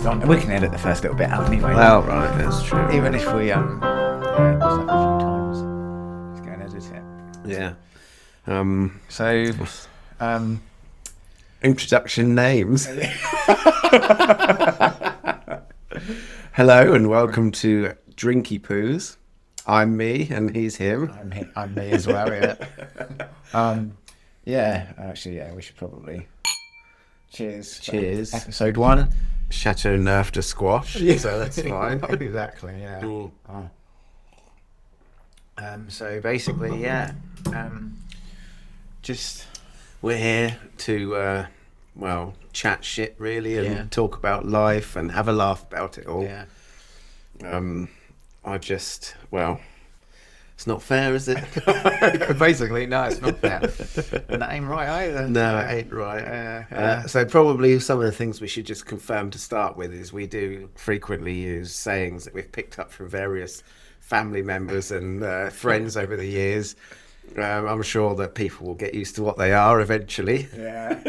on. We can edit the first little bit out anyway. Well, right, that's true. Even if we yeah, just like a few times, just go and edit it. Yeah. So, Introduction names. Hello and welcome to Drinky Poos. I'm me and he's him. I'm me as well. Yeah. Actually, yeah. We should probably cheers. Cheers. Episode 1. Chateau Neuf de Squash. Yeah. So that's fine. Exactly. Yeah. Mm. So basically, yeah. Just We're here to, chat shit really and talk about life and have a laugh about it all. yeah. It's not fair, is it? Basically, no, it's not fair. And that ain't right either. No, it ain't right. So probably some of the things we should just confirm to start with is we do frequently use sayings that we've picked up from various family members and friends over the years. I'm sure that people will get used to what they are eventually. Yeah.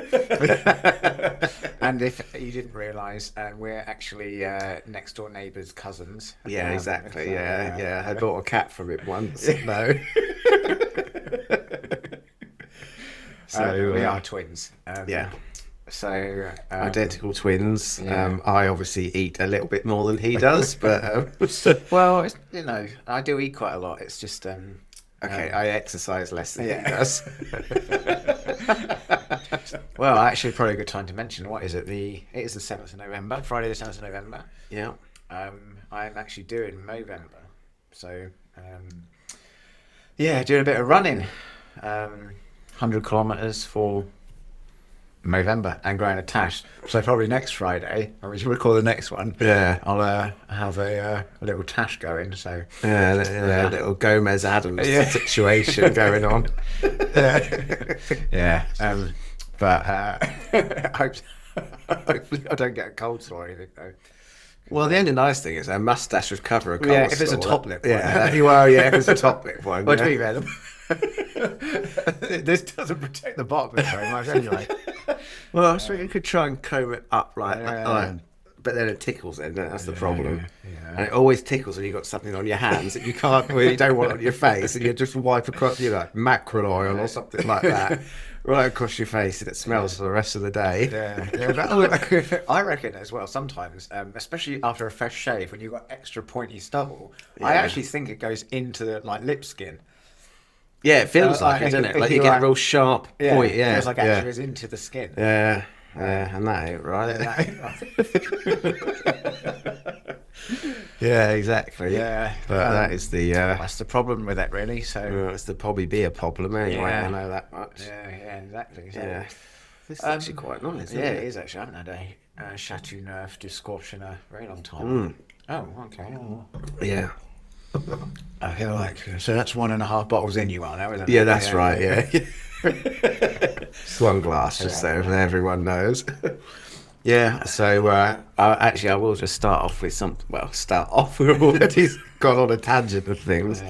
And if you didn't realise, we're actually next door neighbours' cousins. Yeah, exactly. So, Yeah. I bought a cat from it once. No. So we are twins. Yeah. So Identical twins. Yeah. I obviously eat a little bit more than he does, but well, it's, I do eat quite a lot. It's just okay, I exercise less than he Yes. does. Well, actually, probably a good time to mention. What is it? It is the 7th of November, Friday the 7th of November. Yeah. I'm actually doing Movember, so doing a bit of running, 100 kilometres for Movember and growing a tash. So probably next Friday, or we should record the next one. Yeah. I'll have a little tash going. So Yeah, little Gomez Adams situation going on. yeah. But hopefully I don't get a cold sore or anything though. Well, the only nice thing is our moustache would cover a cold Yeah, if it's a sore. top lip one. Yeah, if it's a top lip one. Well, yeah. to be fair, this doesn't protect the bottom of it very much anyway. Well, I suppose you could try and comb it up like Yeah. that. But then it tickles then, that's the problem. Yeah. And it always tickles when you've got something on your hands that you can't, well, you don't want on your face, and you just wipe across, like mackerel oil or something like that, right across your face, and it smells for the rest of the day. I reckon as well, sometimes, especially after a fresh shave, when you've got extra pointy stubble, Yeah. I actually think it goes into the lip skin. Yeah, it feels like it, doesn't it? Like you get a real sharp point. Yeah, It feels like it actually goes into the skin. Yeah, and that ain't right. Yeah, exactly. Yeah, But that is the that's the problem with it, really. So it's the probably be a problem anyway. Yeah. I know that much. yeah, exactly. So, Yeah. This is actually quite nice, isn't yeah, it? it is actually. I haven't had a Chateau Neuf de Squash in a very long time. Oh, okay. Yeah. I feel like so. That's 1.5 bottles in you are now, isn't it? Yeah, that's right. Yeah. Swan glass, just so everyone knows. Yeah. So I will just start off with something. Well, we've already gone on a tangent of things.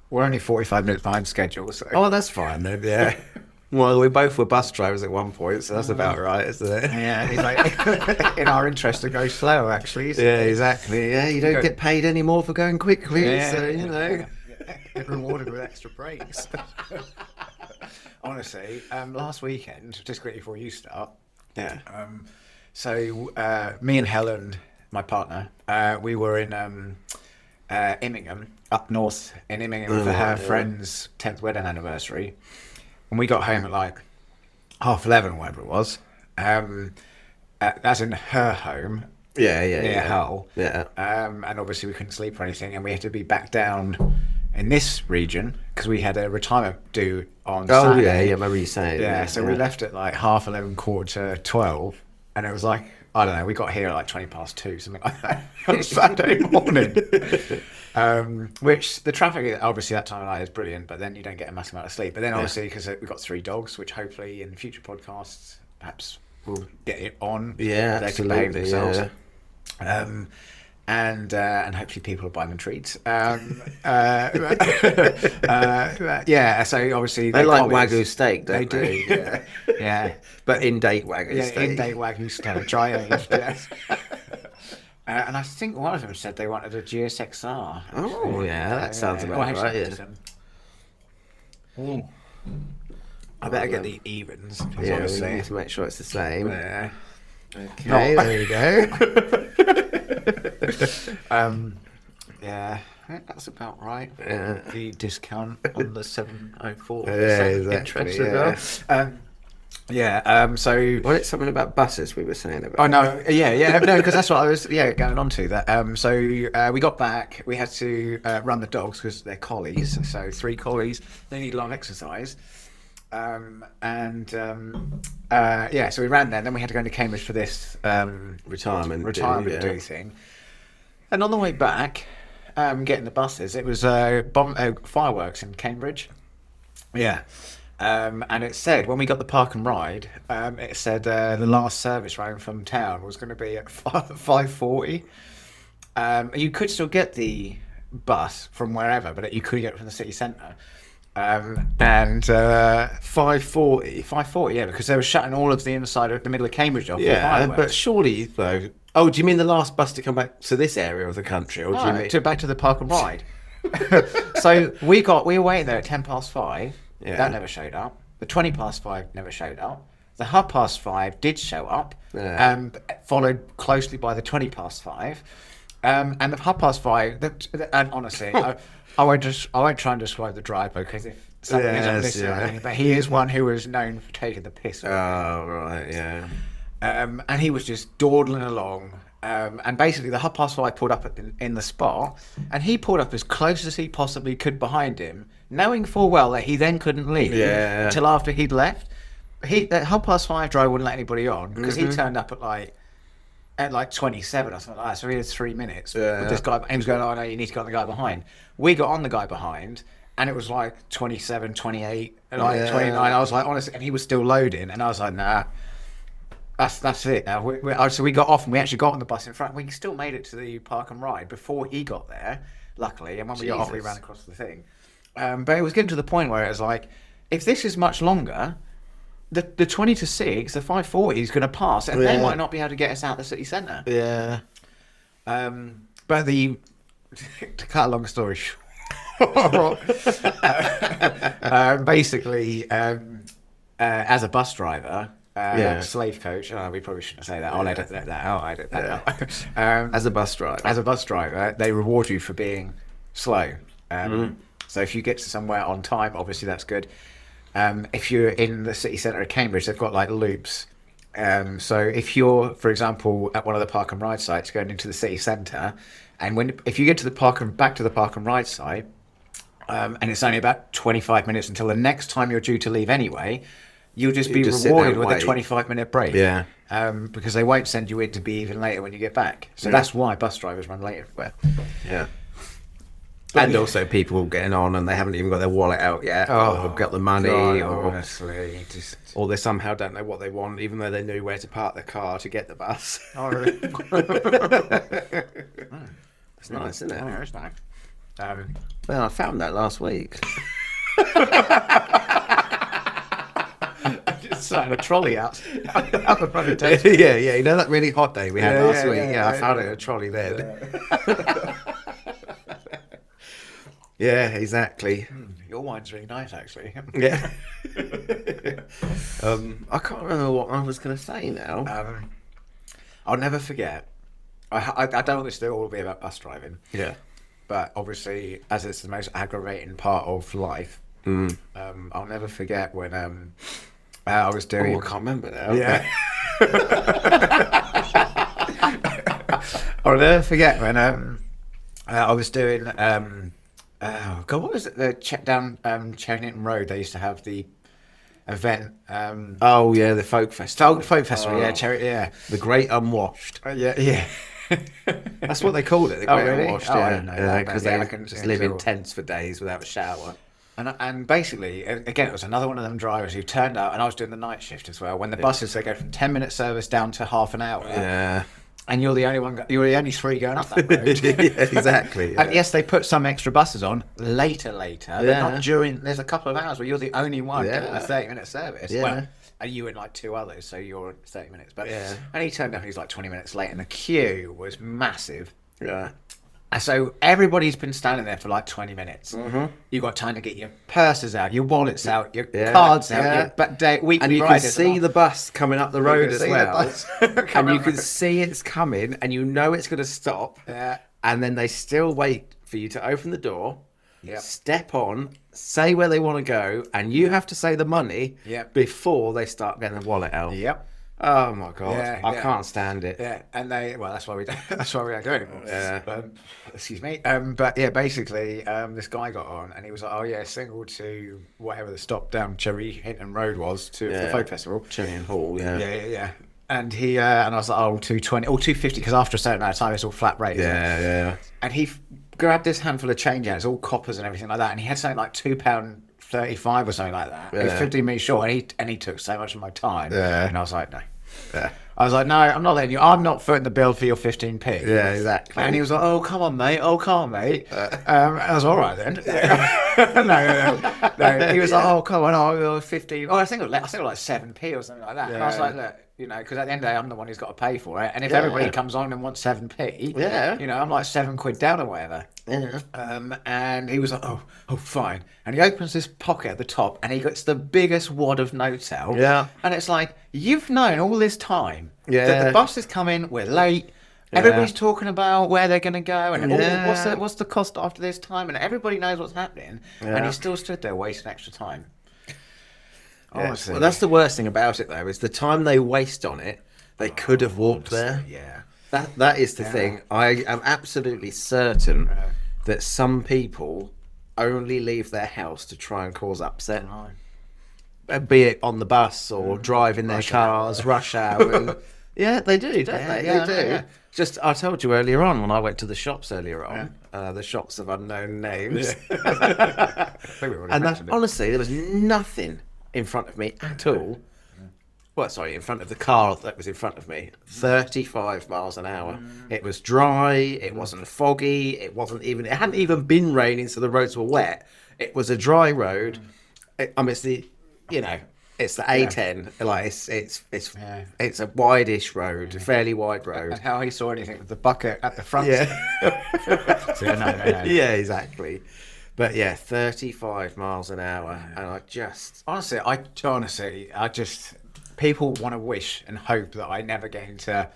We're only 45 minutes behind schedule, so Oh, that's fine then. Yeah. Well, we both were bus drivers at one point, so that's about right, isn't it? yeah, it's like in our interest to go slow, actually. So Yeah, exactly. Yeah, you don't get paid any more for going quickly, so get rewarded with extra breaks. Honestly, last weekend, just quickly before you start. Yeah. So me and Helen, my partner, we were in Immingham, up north in Immingham for her friend's 10th wedding anniversary. And we got home at 11:30, whatever it was. That's in her home. Near Hull. Yeah. And obviously we couldn't sleep or anything, and we had to be back down in this region because we had a retirement due on Saturday. Yeah, I remember you saying. Yeah, so we left at 11:30, 11:45, and it was I don't know, we got here at 2:20, something like that, on Saturday morning. Which the traffic, obviously, that time of night is brilliant, but then you don't get a massive amount of sleep. But then, obviously, because we've got 3 dogs, which hopefully in future podcasts, perhaps we'll get it on. Yeah, they can behave absolutely. themselves. Yeah. And hopefully people will buy them treats. Yeah, so obviously They like Wagyu steak, don't they? they? Do, yeah. Yeah. But in-date Wagyu steak. In-date Wagyu steak, dry aged, yes. And I think one of them said they wanted a GSXR. Oh, yeah, that sounds about right. Yeah. I better get the evens. Yeah, Honestly. we need to make sure it's the same. Yeah. Okay, there you go. Yeah, I think that's about right. Yeah. The discount on the 704. Yeah, exactly, Interest yeah. as well. So. Well, it's something about buses we were saying about. Oh no, yeah, no, because that's what I was, going on to that. So we got back. We had to run the dogs because they're collies. So 3 collies, they need a lot of exercise. So we ran there. Then we had to go into Cambridge for this Retirement do thing. And on the way back, getting the buses, it was fireworks in Cambridge. Yeah. And it said, when we got the park and ride, it said the last service round from town was going to be at 5:40. You could still get the bus from wherever, but you could get it from the city centre. And 5:40, yeah, because they were shutting all of the inside of the middle of Cambridge off. Yeah, but surely, though... Oh, do you mean the last bus to come back to this area of the country? Or do you mean... back to the park and ride. So we were waiting there at 5:10. Yeah. That never showed up. The 5:20 never showed up. The 5:30 did show up, followed closely by the 5:20. And the 5:30, and honestly, I won't try and describe the driver because if something isn't listening, but he is one who is known for taking the piss. Oh, right, yeah. And he was just dawdling along. And basically, the 5:30 pulled up in the spot, and he pulled up as close as he possibly could behind him, knowing full well that he then couldn't leave until after he'd left. The 5:30 driver wouldn't let anybody on because he turned up at 27 or something like that. So he had 3 minutes with this guy. He was going, "Oh no, you need to get on the guy behind." We got on the guy behind, and it was like 27, 28, and 29. I was like, honestly, and he was still loading, and I was like, nah. That's it now. So we got off and we actually got on the bus in front. We still made it to the park and ride before he got there, luckily. And when we got off, we ran across the thing. But it was getting to the point where it was like, if this is much longer, the 20 to 6, the 5:40 is going to pass, and they might not be able to get us out of the city centre. Yeah. But to cut a long story short, basically, as a bus driver. Slave coach. Oh, we probably shouldn't say that. I'll edit that out. As a bus driver, they reward you for being slow. So if you get to somewhere on time, obviously that's good. If you're in the city centre of Cambridge, they've got like loops. So if you're, for example, at one of the park and ride sites going into the city centre, and if you get to back to the park and ride site, and it's only about 25 minutes until the next time you're due to leave anyway. You'll just be rewarded with a 25-minute break. Yeah. Because they won't send you in to be even later when you get back. So that's why bus drivers run late everywhere. Yeah. And also people getting on and they haven't even got their wallet out yet. Or got the money. Honestly. Or they somehow don't know what they want, even though they knew where to park the car to get the bus. Oh, really? It's nice, isn't it? Yeah, it's nice. Well, I found that last week. Starting a trolley out the front of yeah. You know that really hot day we had last week? Yeah, I found it in a trolley then. Yeah, exactly. Your wine's really nice, actually. Yeah. I can't remember what I was going to say now. I'll never forget. I don't want this to all be about bus driving. Yeah. But obviously, as it's the most aggravating part of life, I'll never forget when I was doing... I can't remember now. Yeah. I'll never forget when I was doing... what was it? The down Chernington Road, they used to have the event. The folk festival. Folk festival, yeah. The Great Unwashed. Yeah. That's what they called it, the Great really? Unwashed. I didn't know that. Because they can just live in tents for days without a shower. And basically, again, it was another one of them drivers who turned out, and I was doing the night shift as well, when the buses, they go from 10-minute service down to half an hour. Yeah. and you're the only one. You're the only three going up that road. Yeah, exactly. And yes, they put some extra buses on later, but Yeah. not during. There's a couple of hours where you're the only one getting a 30-minute service. Yeah. Well, and you and like two others, so you're 30 minutes. But Yeah. and he turned up. He's like 20 minutes late, and the queue was massive. Yeah. And so everybody's been standing there for like 20 minutes. Mm-hmm. You've got time to get your purses out, your wallets out, your cards out, your weekly and you can see the bus coming up the road as well. And you can see it's coming, and you know it's going to stop. Yeah. And then they still wait for you to open the door, Yep. step on, say where they want to go, and you have to say the money before they start getting the wallet out. Yep. Oh my god, Yeah, I yeah. can't stand it. Yeah, and that's why we don't. That's why we don't do it anymore. Yeah. Excuse me. But yeah, basically, this guy got on, and he was like, "Oh yeah, single to whatever the stop down Cherry Hinton Road was to the folk festival." Cherry and Hall, Yeah. And he and I was like, "Oh, 220 or 250," because after a certain amount of time, it's all flat rate. Yeah. And he grabbed this handful of change out, it's all coppers and everything like that, and he had something like £2.35 or something like that. It was 15 minutes short, and he took so much of my time. Yeah. And I was like, no. Yeah. I was like, no, I'm not letting you. I'm not footing the bill for your 15p. Yeah, exactly. And he was like, oh, come on, mate. I was all right then. no. He was like, oh, come on, oh, 15. Oh, I think it was like 7p or something like that. And I was like, look, because at the end of the day, I'm the one who's got to pay for it. And if everybody comes on and wants 7p, I'm like £7 down or whatever. Yeah. And he was like, oh, fine. And he opens this pocket at the top, and he gets the biggest wad of notes out. Yeah. And it's like, you've known all this time Yeah. that the bus is coming, we're late. Everybody's talking about where they're going to go and what's the cost after this time, and everybody knows what's happening. Yeah. And he still stood there wasting extra time. Honestly. Well, that's the worst thing about it, though, is the time they waste on it, they could have walked there. Yeah. That is the thing. I am absolutely certain that some people only leave their house to try and cause upset. Be it on the bus or driving their cars, rush hour. And, yeah, they do, don't they? Yeah, They do. yeah. Just, I told you earlier on when I went to the shops earlier on, the shops of unknown names. And honestly, there was nothing in front of me at all. Well, sorry, in front of the car that was in front of me. 35 miles an hour. It was dry. It wasn't foggy. It hadn't even been raining, so the roads were wet. It was a dry road. It's the A10. Like it's a wide-ish road, a fairly wide road. And how he saw anything with the bucket at the front. Yeah. So, no. Yeah, exactly. But yeah, 35 miles an hour, and I just people want to wish and hope that I never get into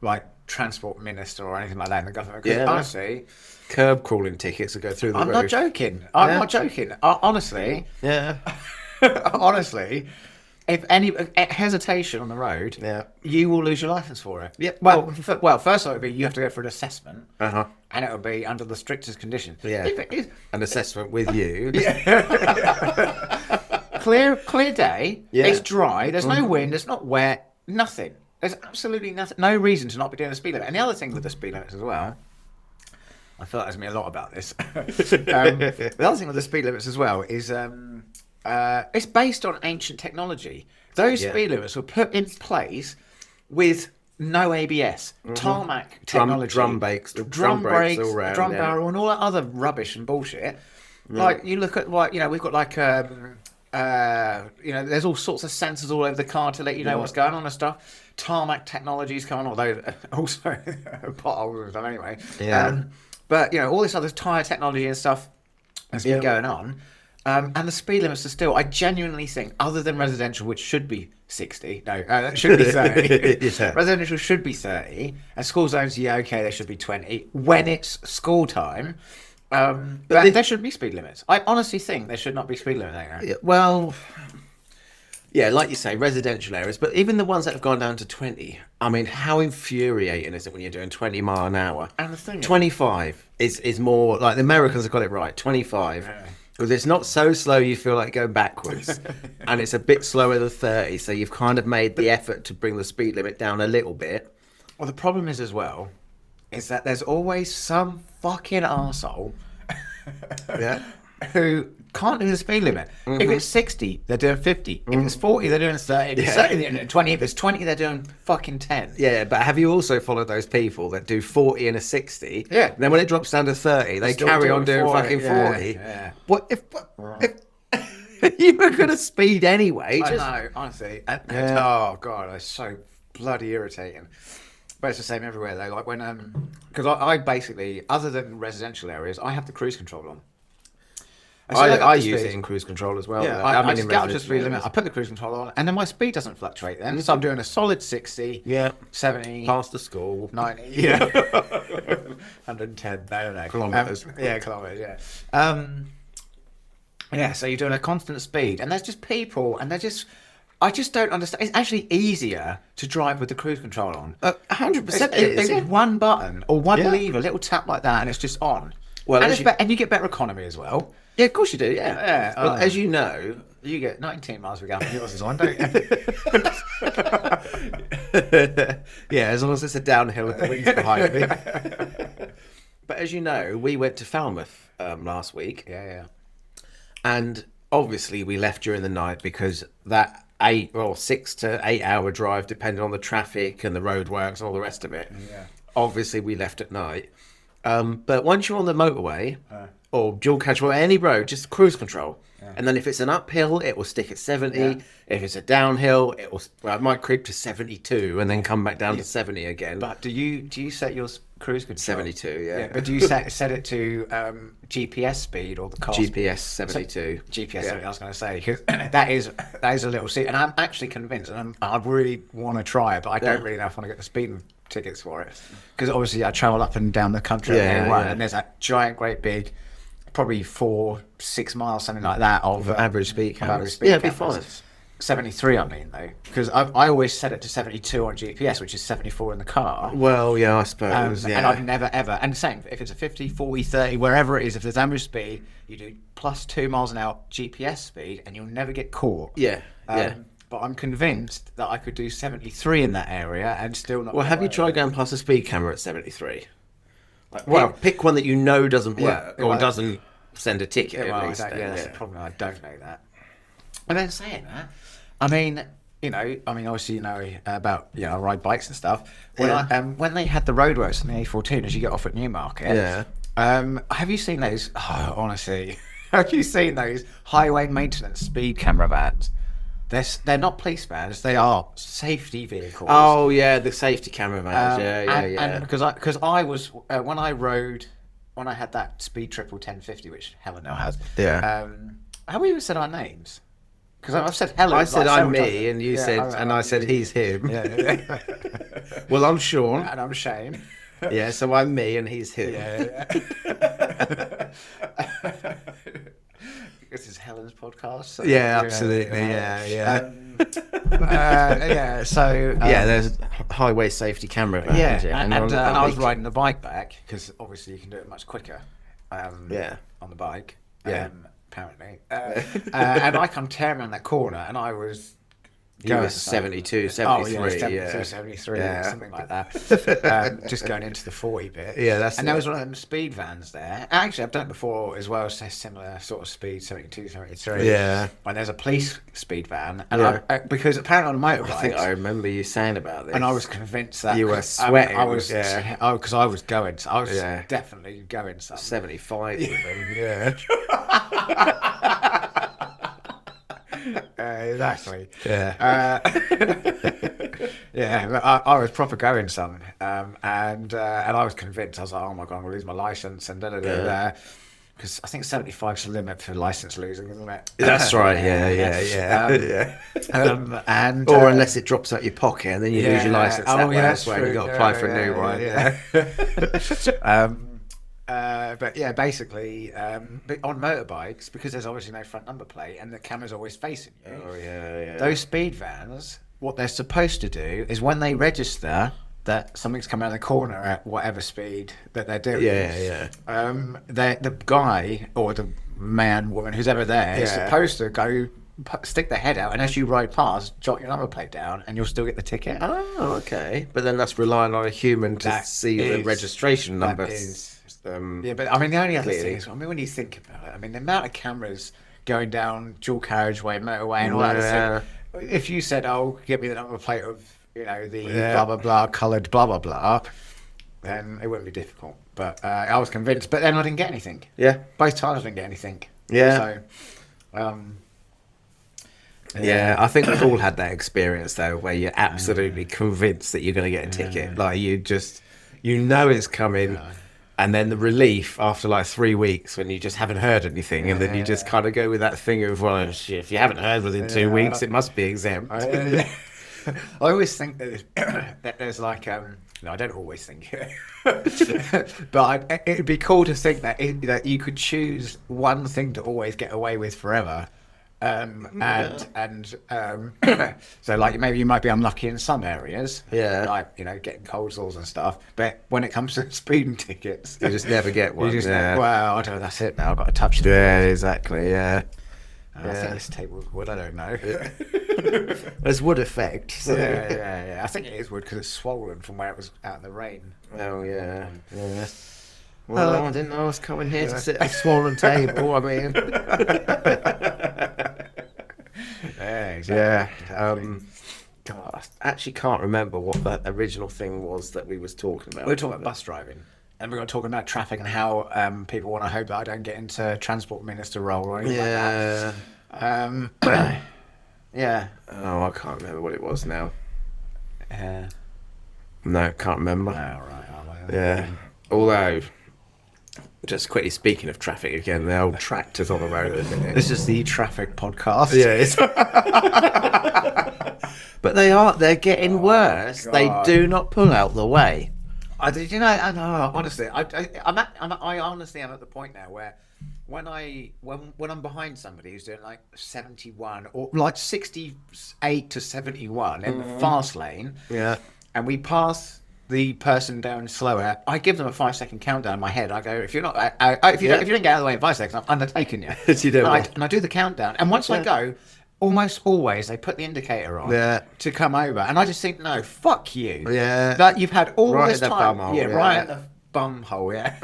like transport minister or anything like that in the government. Because honestly, curb crawling tickets to go through the I'm roof. not joking. I'm not joking. Honestly, Yeah. honestly, if any hesitation on the road, you will lose your license for it. Yep. Well, first of all, you have to go for an assessment, Uh-huh. and it will be under the strictest conditions. Yeah. An assessment with you. Clear day. Yeah. It's dry. There's no wind. It's not wet. Nothing. There's absolutely nothing. No reason to not be doing the speed limit. And the other thing with the speed limits as well, I feel like there's me a lot about this. The other thing with the speed limits as well is it's based on ancient technology. Those speed limits were put in place with no ABS, tarmac technology, drum brakes, drum brakes, all round, drum barrel, and all that other rubbish and bullshit. Like you look at we've got like there's all sorts of sensors all over the car to let you know what's going on and stuff. Tarmac technologies coming, although also potholes and stuff anyway. Yeah. But all this other tyre technology and stuff has been going on. And the speed limits are still, I genuinely think, other than residential, which should be 60, that should be 30. Yeah. Residential should be 30, and school zones, they should be 20 when it's school time. But there should be speed limits. I honestly think there should not be speed limits there. Yeah, well, yeah, like you say, residential areas, but even the ones that have gone down to 20, I mean, how infuriating is it when you're doing 20 mile an hour? And the thing 25 is more, like the Americans have got it right, 25. Because it's not so slow you feel like going backwards, and it's a bit slower than 30, so you've kind of made the effort to bring the speed limit down a little bit. Well, the problem is as well, is that there's always some fucking arsehole who can't do the speed limit. If it's 60, they're doing 50. If it's 40, they're doing 30. If it's 30, they're doing 20. If it's 20, they're doing fucking 10. Yeah, but have you also followed those people that do 40 and a 60? Yeah. And then when it drops down to 30, they Still carry doing on doing 40, fucking yeah, 40. yeah. What if you were going to speed anyway? I know, honestly. Oh, God, it's so bloody irritating. But it's the same everywhere, though. Like when, because I basically, other than residential areas, I have the cruise control on. I use it in cruise control as well. Yeah, I just get up to speed limit. I put the cruise control on, and then my speed doesn't fluctuate then. So I'm doing a solid 60, 70, past the school, 90, yeah, 110. No. Kilometres. Kilometres. Yeah. Yeah. So you're doing a constant speed, and there's just people, and they're just. I just don't understand. It's actually easier to drive with the cruise control on. 100%. It's one button or one lever, a little tap like that, and it's just on. Well, and you get better economy as well. Yeah, of course you do. Yeah. Well, as you know, you get 19 miles per gallon. Yours is on, don't you? Yeah, as long as it's a downhill with the wings behind me. But as you know, we went to Falmouth last week. Yeah. And obviously we left during the night because that 6 to 8 hour drive, depending on the traffic and the roadworks and all the rest of it. Yeah. Obviously we left at night. But once you're on the motorway or dual catch or any road, just cruise control. Yeah. And then if it's an uphill, it will stick at 70. Yeah. If it's a downhill, it might creep to 72 and then come back down to 70 again. But do you set your cruise control? 72, yeah. But do you set it to GPS speed or the car? GPS 72. GPS 70, I was going to say, because that is a little seat, and I'm actually convinced, and I really want to try it, but I don't really know if I want to get the speeding tickets for it, because obviously I travel up and down the country and there's that giant, great big, probably 4-6 miles, something like that, of average speed cameras. Yeah, it'd be fine. 73, I mean, though, because I always set it to 72 on GPS, which is 74 in the car. Well, yeah, I suppose, And I've never, ever, and the same, if it's a 50, 40, 30, wherever it is, if there's average speed, you do plus 2 miles an hour GPS speed, and you'll never get caught. Yeah. But I'm convinced that I could do 73 in that area and still not. Well, have you tried going past a speed camera at 73? Pick one that you know doesn't work or doesn't send a ticket. At least, that's the problem. I don't know that. And then saying that, I mean, obviously, about, I ride bikes and stuff. When they had the roadworks on the A14 as you get off at Newmarket, have you seen those? Oh, honestly, have you seen those highway maintenance speed camera vans? They're not police vans. They are safety vehicles. Oh yeah, the safety camera vans. And because I was when I had that speed triple 1050, which Helen now has. Yeah. Have we even said our names? Because I've said Helen. I said I'm me, and you said, I said he's him. Yeah. Well, I'm Sean, and I'm Shane. Yeah, so I'm me, and he's him. Yeah. This is Helen's podcast. So absolutely. So there's highway safety camera vans. And I was riding the bike back because obviously you can do it much quicker. On the bike. Apparently. And I come tearing around that corner, and I was. You were 72, 73, 73, something like that. Just going into the 40 bit. Yeah, that's And there was one of them speed vans there. Actually, I've done it before as well, so similar sort of speed, 72, 73. Yeah. And there's a police speed van. And because apparently on motorbikes... I think I remember you saying about this. And I was convinced that... You were sweating. Because I was going. I was definitely going something. 75 even, Exactly. Yeah. I was proper going some, and I was convinced. I was like, oh my god, I'm gonna lose my license, and because I think 75 is the limit for license losing, isn't it? That's right. Or unless it drops out your pocket and then you lose your license. That's where you got to apply for a new one. But basically, but on motorbikes, because there's obviously no front number plate and the camera's always facing you. Those speed vans, what they're supposed to do is when they register that something's coming around the corner at whatever speed that they're doing. The guy or the man, woman, who's ever there is supposed to go stick their head out, and as you ride past, jot your number plate down, and you'll still get the ticket. Oh, okay. But then that's relying on a human to see the registration number. Yeah, but I mean, the only other Clearly. thing is, I mean, when you think about it, I mean, the amount of cameras going down dual carriageway, motorway, and all that stuff. If you said, "Oh, give me the number plate of, you know, the blah blah blah coloured blah blah blah," then it wouldn't be difficult. But I was convinced, but then I didn't get anything. Yeah. Both times I didn't get anything. Yeah. So, Yeah, I think we've all had that experience though, where you're absolutely convinced that you're going to get a ticket. Like you know it's coming, and then the relief after like 3 weeks when you just haven't heard anything, and then you just kind of go with that thing of, well, shit, if you haven't heard within 2 weeks, it must be exempt. I always think that there's like no, I don't always think it, but it'd be cool to think that you could choose one thing to always get away with forever. So like maybe you might be unlucky in some areas, like, you know, getting cold sores and stuff, but when it comes to speeding tickets, You just never get one. you just think, well, I don't know, that's it now, I've got to touch it. Yeah, exactly. Yeah. I think this table's wood, I don't know. There's wood effect. So. Yeah. I think it is wood because it's swollen from where it was out in the rain. Oh yeah. Well, I didn't know I was coming here to sit at a swollen table. I mean, Yeah, exactly. God, I actually can't remember what that original thing was that we was talking about. We were talking about bus driving, and we were talking about traffic and how people want to hope that I don't get into transport minister role or anything like that. Yeah. Oh, I can't remember what it was now. Yeah. No, can't remember. All right. Yeah. Although, just quickly speaking of traffic again, the old tractors on the road. This is the traffic podcast. Yeah, it's but they're getting worse. God. They do not pull out the way. I know. Honestly, I honestly am at the point now where when I'm behind somebody who's doing like 71 or like 68 to 71 in the fast lane, and we pass the person down slower, I give them a 5-second countdown in my head. I go, if you're not, if you don't get out of the way in 5 seconds, I'm undertaking you. You do. And I do the countdown, and once I go, almost always they put the indicator on to come over, and I just think, no, fuck you. Yeah. That you've had all Right this at the time. bum hole, Right at the bum hole. Yeah.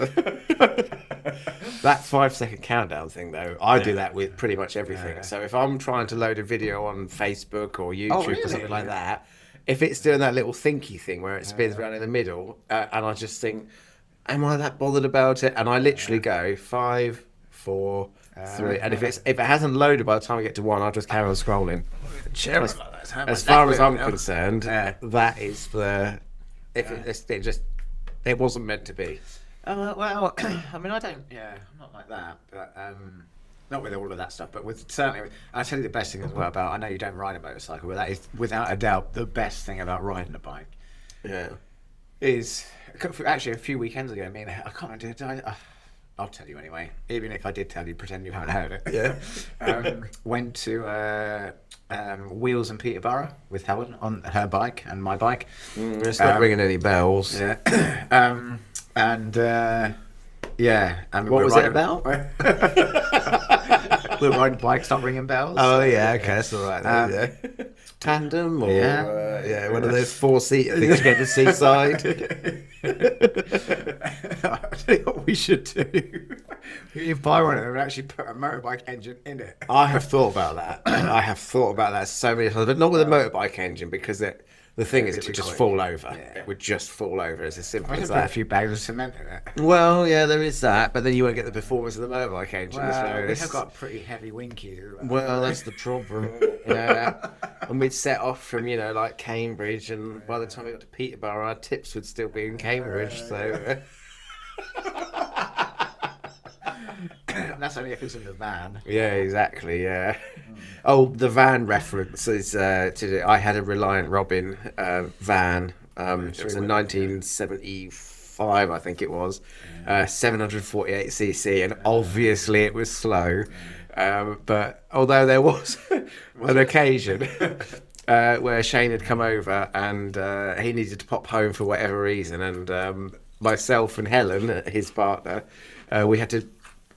That 5-second countdown thing, though, I do that with pretty much everything. So if I'm trying to load a video on Facebook or YouTube or something like that, if it's doing that little thinky thing where it spins around in the middle, and I just think, am I that bothered about it? And I literally go 5, 4, 3, and if it hasn't loaded by the time I get to 1, I'll just carry on scrolling. As far as I'm concerned, that is the. It wasn't meant to be. Well, I mean, I don't. Yeah, I'm not like that, but not with all of that stuff. But certainly, I'll tell you the best thing as well about. I know you don't ride a motorcycle, but that is without a doubt the best thing about riding a bike. Yeah. Is actually a few weekends ago. I mean, I can't remember. I'll tell you anyway. Even if I did tell you, pretend you haven't heard it. Yeah. Went to Wheels in Peterborough with Helen on her bike and my bike. It's not ringing any bells. Yeah. And What was it about? We're riding bikes, not ringing bells. Oh yeah, okay, that's all right. Yeah. Tandem or one of those 4-seat things you get to the seaside. I tell you what we should do. You buy one of them and actually put a motorbike engine in it. I have thought about that. I have thought about that so many times, but not with a motorbike engine because the thing is, it would just fall over. It would just fall over. It's as simple as Put a that. few bags of cement in it. Well, yeah, there is that, but then you won't get the performance of the motorbike engine. Well, we so have got pretty heavy winkies. well, that's the problem. Yeah, and we'd set off from like Cambridge, and by the time we got to Peterborough, our tips would still be in Cambridge. So that's only if it's in the van. yeah, exactly. Yeah. Oh, the van reference is I had a Reliant Robin van. It was a 1975, I think it was, 748cc, and obviously it was slow. But although there was an occasion where Shane had come over and he needed to pop home for whatever reason, and myself and Helen, his partner, we had to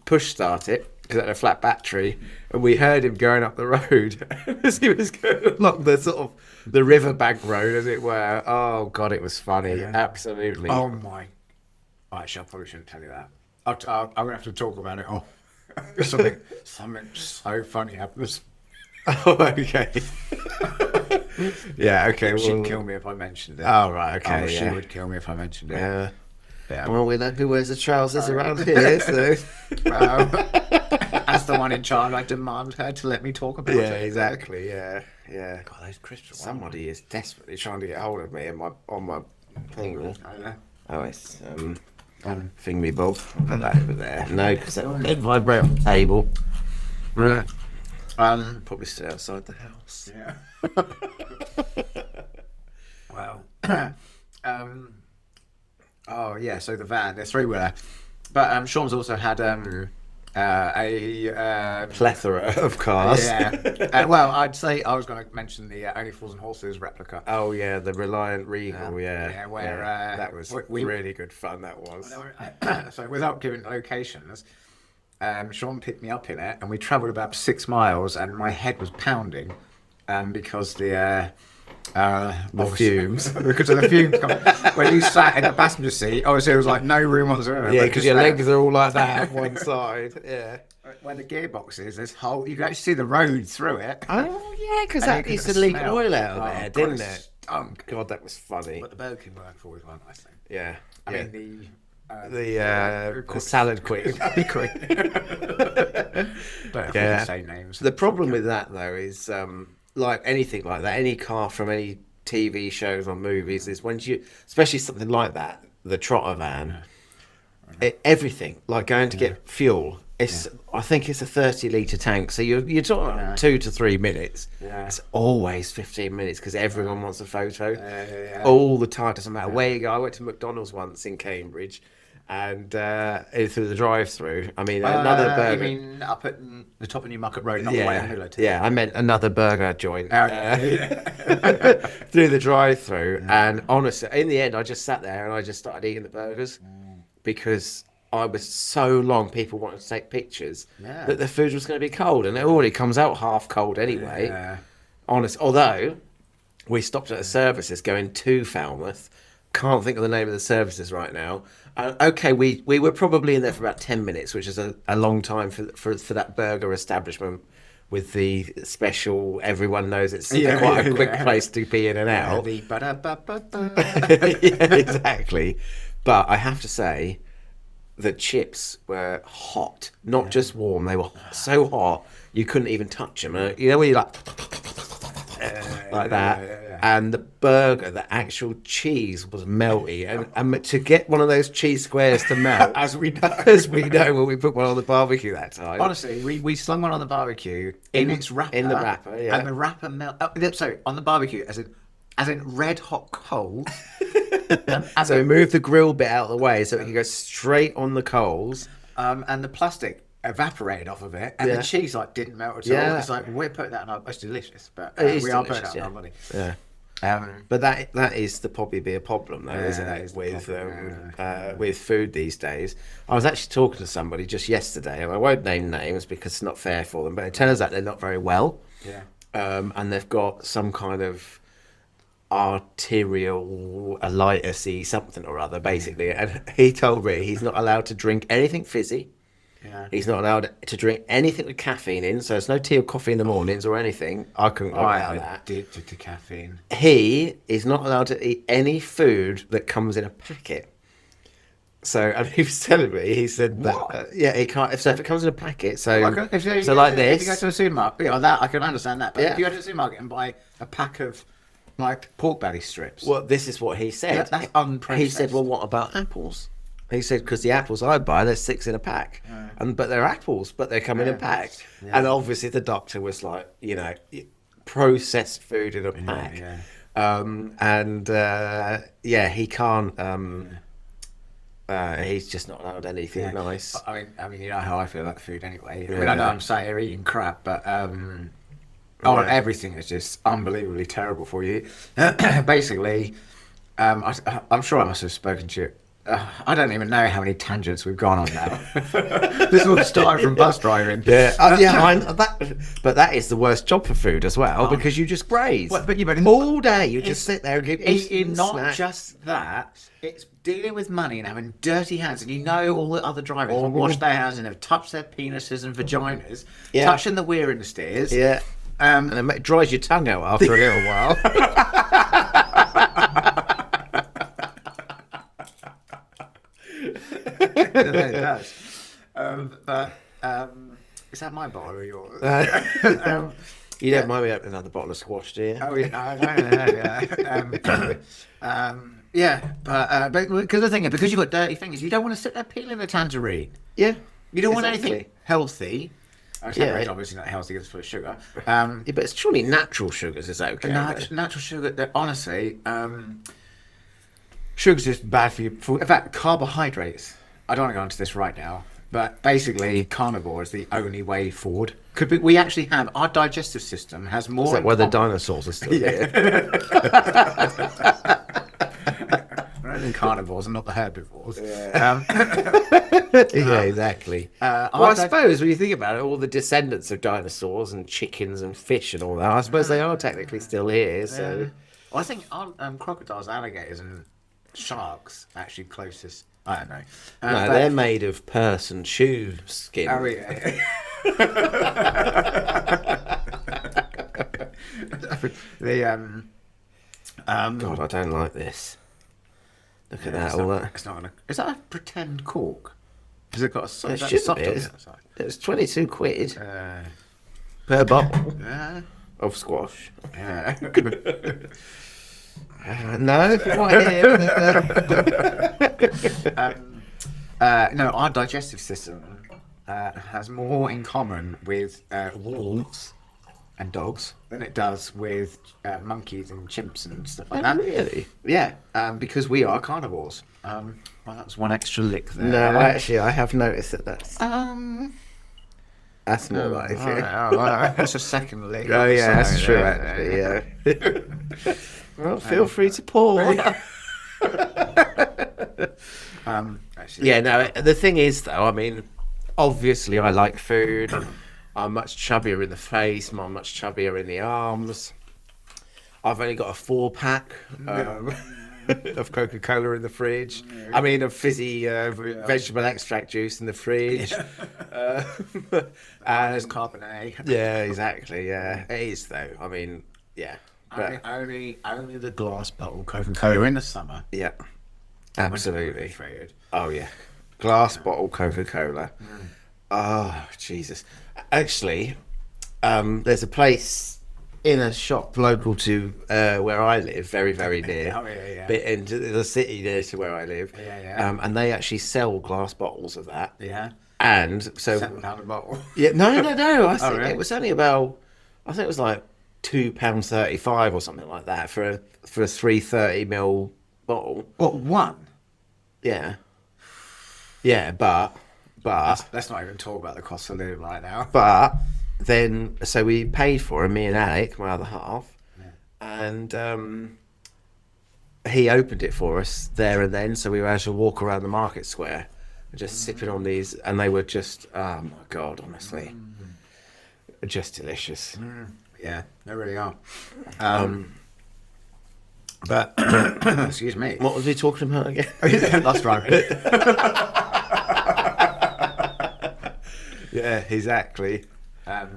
push start it because it had a flat battery, and we heard him going up the road as he was going along the sort of the riverbank road, as it were. Oh God, it was funny, absolutely. Oh my Actually, I probably shouldn't tell you that. I'm gonna have to talk about it. Oh, something so funny happens. Oh, okay. Yeah, okay. She'd kill me if I mentioned it. Oh, right, okay. She would kill me if I mentioned it. Yeah. Yeah. Well, we know who wears the trousers around here, so. As the one in charge, I demand her to let me talk about it. Yeah, exactly. Yeah, yeah. God, those crisps. Somebody is desperately trying to get hold of me on my thing. Oh, it's thingy bob. Put that over there. No, because that will vibrate on the table. Right. Probably stay outside the house. Yeah. Well. Oh yeah. So the van, there's three-wheeler, but Sean's also had a Plethora of cars. Yeah. Well, I'd say I was going to mention the Only Fools and Horses replica. Oh yeah, the Reliant Regal. Yeah, where that was really good fun. That was. So without giving locations, Sean picked me up in it, and we travelled about 6 miles, and my head was pounding, because the fumes. Because of the fumes. When you sat in the passenger seat, obviously there was like no room whatsoever. Yeah, because your legs are all like that on one side. Yeah. Where the gearbox is, there's whole. You can actually see the road through it. Oh yeah, because that used to leak oil out of there, didn't it? Stunk. God, that was funny. But the Burger King worked for always one, I think. Yeah. I mean the salad queen. Don't say names. The problem with that though is like anything like that, any car from any TV shows or movies is when you, especially something like that, the trotter van, everything like going to get fuel. It's I think it's a 30-litre tank, so you're talking about 2 to 3 minutes. Yeah. It's always 15 minutes because everyone wants a photo. All the time, doesn't matter where you go. I went to McDonald's once in Cambridge, and through the drive-through. I mean, another burger. You mean up at the top of Newmarket Road, not the way under it. Yeah, I meant another burger joint through the drive-through. And honestly, in the end, I just sat there and I just started eating the burgers because I was so long. People wanted to take pictures that the food was going to be cold, and it already comes out half cold anyway. Yeah. Although we stopped at a services going to Falmouth. Can't think of the name of the services right now. Okay, we were probably in there for about 10 minutes, which is a long time for that burger establishment with the special. Everyone knows it's quite a quick place to be in and out. Yeah, exactly. But I have to say, the chips were hot, not just warm. They were so hot you couldn't even touch them. You know when you like that. And the burger, the actual cheese was melty, and to get one of those cheese squares to melt, as we know when we put one on the barbecue that time. Honestly, we slung one on the barbecue in its wrapper, and the wrapper melted. Sorry, on the barbecue, as in red hot coals. So we moved the grill bit out of the way so it could go straight on the coals, and the plastic evaporated off of it, and the cheese didn't melt at all. It's like we're putting that in our. It's delicious, but we are putting that in our money. Yeah. But that is probably be a problem though, isn't it? With food these days. I was actually talking to somebody just yesterday, and I won't name names because it's not fair for them. But it turns out they're not very well. Yeah. And they've got some kind of arterial alitis something or other, basically. And he told me he's not allowed to drink anything fizzy. Yeah. He's not allowed to drink anything with caffeine in, so there's no tea or coffee in the mornings or anything. I couldn't allow that. Addicted to caffeine. He is not allowed to eat any food that comes in a packet. So, and he was telling me, he said that, he can't, so if it comes in a packet, so like this. If you go to a supermarket, that I can understand that, but if you go to a supermarket and buy a pack of, pork belly strips. Well, this is what he said. Yeah, that's unprocessed. He said, well, what about apples? He said, because the apples I buy, there's 6 in a pack. But they're apples, but they come in a pack. Yeah. And obviously the doctor was like, processed food in a pack. He can't, he's just not allowed anything nice. I mean, you know how I feel about food anyway. I mean, I know I'm sat here eating crap, but everything is just unbelievably terrible for you. Basically, I'm sure I must have spoken to you I don't even know how many tangents we've gone on now. This all started from bus driving. Yeah, but that is the worst job for food as well, because you just graze. But all day you just sit there and get It's not snacks. just that. It's dealing with money and having dirty hands, and all the other drivers have washed their hands and have touched their penises and vaginas, touching the weir in the stairs. Yeah, and it dries your tongue out after a little while. It does. Is that my bottle or yours? You don't mind me opening another bottle of squash, do you? Oh yeah, but because the thing is, because you've got dirty fingers, you don't want to sit there peeling a tangerine. Yeah, You don't want anything healthy. Tangerine obviously not healthy because it's full of sugar. But it's surely natural sugars is okay. Natural sugar. Honestly, sugar's just bad for you. In fact, carbohydrates. I don't want to go into this right now, but basically, carnivore is the only way forward. We actually have our digestive system has more. Is that why the dinosaurs are still here? We're only carnivores and not the herbivores. Yeah, exactly. I suppose when you think about it, all the descendants of dinosaurs and chickens and fish and all that, I suppose they are technically still here. So, well, I think crocodiles, alligators, and sharks actually closest. I don't know. No, they're made of purse and shoe skin. Oh yeah. God, I don't like this. Look at that, all that. It's not gonna. Is that a pretend cork? Has it got a soft? It should soft be. on the outside? It's 22 quid per bottle Yeah. of squash. Yeah. No, quite here. No, our digestive system has more in common with wolves and dogs than it does with monkeys and chimps and stuff like that. Really? Yeah, because we are carnivores. Well, that was one extra lick there. No, actually, I have noticed that's more like it. That's a second lick. Oh yeah, that's So, true. Actually, yeah. Well, feel free to pour. Actually, Yeah, no. The thing is, though, I mean, obviously, I like food. I'm much chubbier in the face. I'm much chubbier in the arms. I've only got a 4-pack of Coca-Cola in the fridge. I mean, of fizzy vegetable extract juice in the fridge. and there's carbon A. Yeah, exactly. Yeah, it is though. I mean, yeah. But Only the glass bottle Coca-Cola in the summer. yeah, absolutely. Refrigerated. Oh yeah, glass bottle Coca-Cola. Oh Jesus! Actually, there's a place in a shop local to where I live, very very near. Oh yeah. Bit into the city near to where I live. Yeah. And they actually sell glass bottles of that. Yeah. And so £7 a bottle. yeah, no. I think really? it was only about. I think it was like £2.35 or something like that for a 330ml bottle. What, one? Yeah. Yeah, but Let's not even talk about the cost of living right now. But then, so we paid for it, me and Alec, my other half, and he opened it for us there and then, so we were able to walk around the market square and just sipping on these, and they were just, oh my God, honestly, just delicious. Yeah, they really are. But, excuse me. What was we talking about again? That's right. Yeah, exactly. Yeah,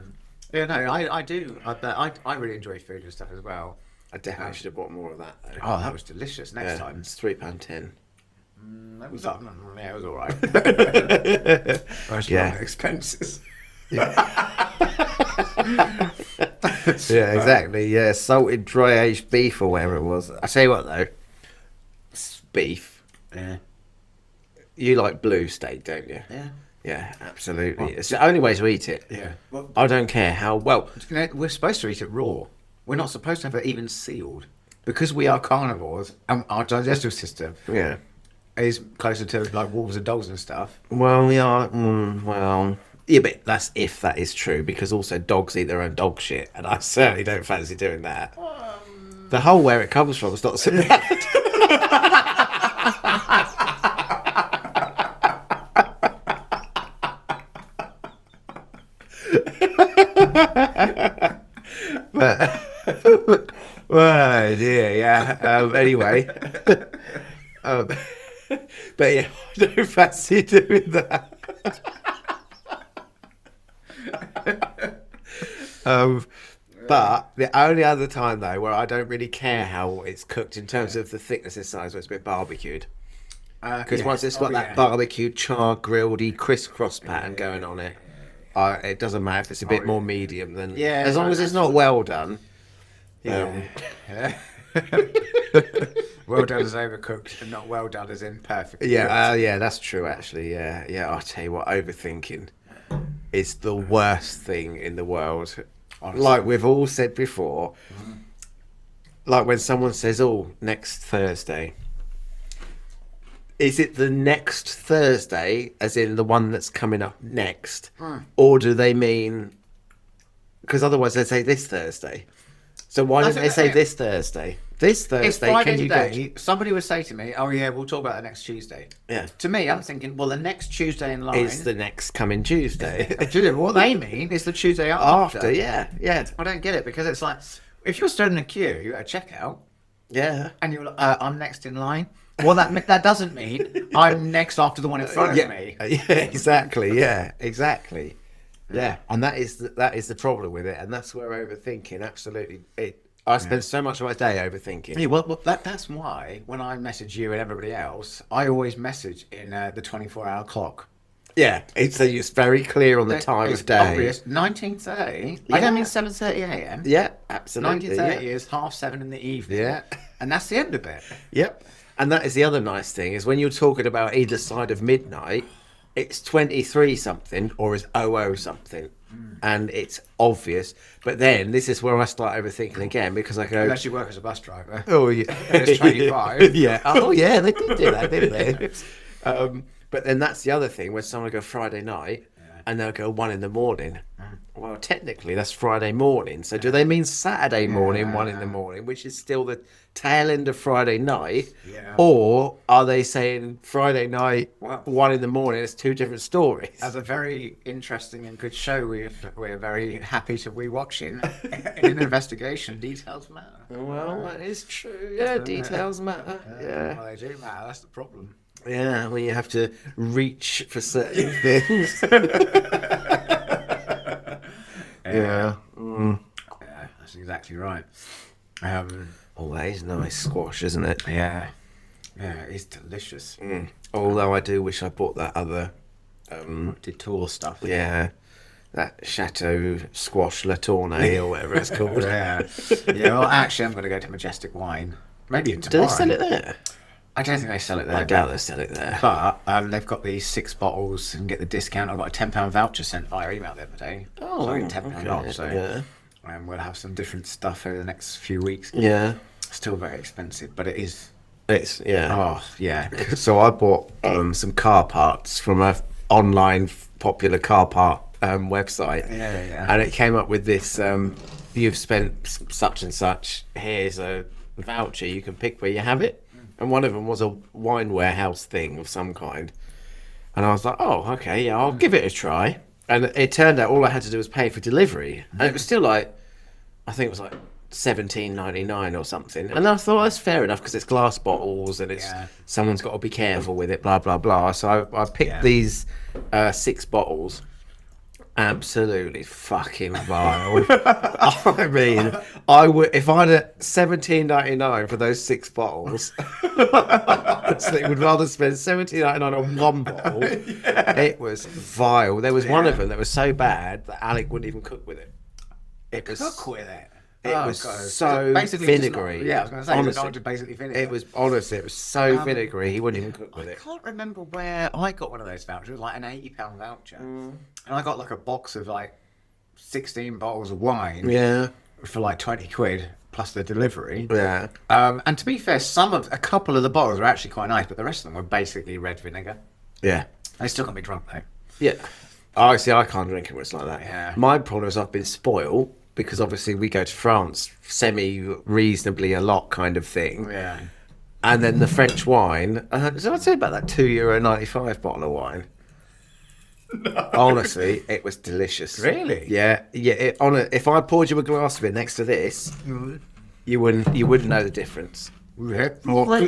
no, I do. I really enjoy food and stuff as well. I definitely should have bought more of that, though. Oh, that was delicious. Next time. It's £3.10. That was up. Yeah, it was all right. Yeah. Expenses. Yeah, exactly. Yeah, salted dry aged beef or whatever it was. I tell you what though, beef. Yeah. You like blue steak, don't you? Yeah. Yeah, absolutely. It's the only way to eat it. Yeah. Well, I don't care how well. we're supposed to eat it raw. We're not supposed to have it even sealed because we are carnivores and our digestive system Yeah. is closer to like wolves and dogs and stuff. Well, yeah. Well. Yeah, but that's if that is true, because also dogs eat their own dog shit, and I certainly don't fancy doing that. The whole where it comes from is not so bad. Well, dear, yeah. Anyway, but yeah, I don't fancy doing that. But the only other time though where I don't really care how it's cooked in terms of the thickness and size, where it's a bit barbecued. Because once it's got that barbecued, char grilledy crisscross pattern going on it, it doesn't matter if it's a bit more medium than. Yeah, as long as it's not well done. Yeah. Well done is overcooked, and not well done as in perfect. Yeah, that's true actually. Yeah. I'll tell you what, overthinking is the worst thing in the world. Honestly. Like we've all said before, like when someone says, "Oh, next Thursday." Is it the next Thursday, as in the one that's coming up next, or do they mean? Because otherwise they say this Thursday. So why don't they say this Thursday? This Thursday, it's Friday can you today. Somebody would say to me, "Oh yeah, we'll talk about that next Tuesday." Yeah. To me, I'm thinking, well, the next Tuesday in line is the next coming Tuesday. What they mean is the Tuesday after. Yeah. I don't get it, because it's like if you're stood in a queue at checkout, and you're like, I'm next in line. Well, that doesn't mean I'm next after the one in front of me. Yeah, exactly. Yeah, exactly. Yeah, and that is the problem with it, and that's where overthinking absolutely. I spend so much of my day overthinking. Yeah, well, that's why when I message you and everybody else, I always message in the 24-hour clock. Yeah, it's very clear on the time of day. Obvious. 19:30. I don't mean 7:30 a.m. Yeah, absolutely. 19:30 is 7:30 in the evening. Yeah, and that's the end of it. Yep. And that is the other nice thing, is when you're talking about either side of midnight, it's 23 something or it's 00 something. And it's obvious. But then this is where I start overthinking again, because I go... Unless you work as a bus driver. Oh, yeah. And it's 25. Yeah. Oh, yeah, they did do that, didn't they? But then that's the other thing, when someone will go Friday night and they'll go 1 in the morning. Well, technically, that's Friday morning. So do they mean Saturday morning, 1 in the morning, which is still the tail end of Friday night? Yeah. Or are they saying Friday night, 1 in the morning? It's two different stories. As a very interesting and good show, we're very happy to be watching. In an investigation, details matter. Well, that is true. Yeah, details matter. Yeah. Well, they do matter. That's the problem. Yeah, when you have to reach for certain things. Yeah. Yeah, that's exactly right. That is nice squash, isn't it? Yeah, it's delicious. Although I do wish I bought that other Detour stuff. Yeah, that Chateau Squash La Tournée or whatever it's called. Yeah. Well, actually, I'm going to go to Majestic Wine. Maybe tomorrow. Do they sell it there? I don't think they sell it there. I doubt they sell it there. But they've got these 6 bottles and get the discount. I got a £10 voucher sent via email the other day. Oh, so I get £10 off. So yeah. We'll have some different stuff over the next few weeks. Yeah. Still very expensive, but it is. It's, yeah. Oh, yeah. So I bought some car parts from a online popular car part website. Yeah. And it came up with this, you've spent such and such, here's a voucher, you can pick where you have it. And one of them was a wine warehouse thing of some kind. And I was like, oh, okay, yeah, I'll give it a try. And it turned out all I had to do was pay for delivery. And it was still like, I think it was like $17.99 or something. And I thought, that's fair enough, because it's glass bottles and it's someone's got to be careful with it, blah, blah, blah. So I picked these 6 bottles. Absolutely fucking vile. I mean, I would, if I had $17.99 for those 6 bottles, I would rather spend $17.99 on one bottle. It was vile. There was one of them that was so bad that Alec wouldn't even cook with it. It was cook with it. It was so vinegary. I was going to say, honestly, it was basically vinegar. It was so vinegary. He wouldn't even cook with it. I can't remember where I got one of those vouchers. It was like an £80 voucher, and I got like a box of like 16 bottles of wine. Yeah, for like 20 quid plus the delivery. Yeah. And to be fair, a couple of the bottles were actually quite nice, but the rest of them were basically red vinegar. Yeah. They still got me drunk though. Yeah. I see. I can't drink it when it's like that. Yeah. My problem is I've been spoiled. Because obviously we go to France semi-reasonably a lot kind of thing. Yeah. And then the French wine, so I'd say about that €2.95 bottle of wine. Honestly, it was delicious. Really? Yeah, yeah. If I poured you a glass of it next to this, you wouldn't know the difference. More For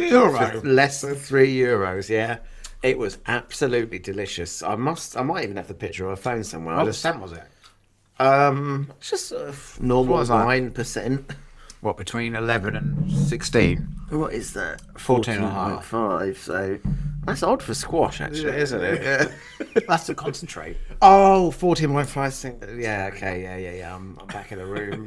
less than €3. Yeah, it was absolutely delicious. I might even have the picture on my phone somewhere. What percent was it? Just sort of normal What was that? 9%. What, between 11 and 16? What is that? 14.5. So that's odd for squash, actually, isn't it? Yeah. That's the concentrate. Oh, 14.5. Yeah, okay, yeah. I'm back in the room.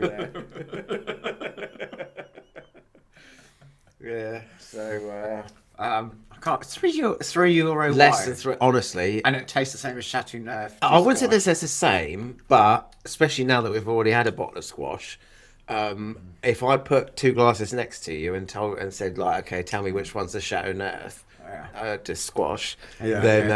Yeah. So I can't. €3 less wine. than 3. Honestly, And it tastes the same as Chateau Neuf. I wouldn't say this is the same, but especially now that we've already had a bottle of squash, if I put 2 glasses next to you and said like, okay, tell me which one's the Chateau Neuf, to squash, then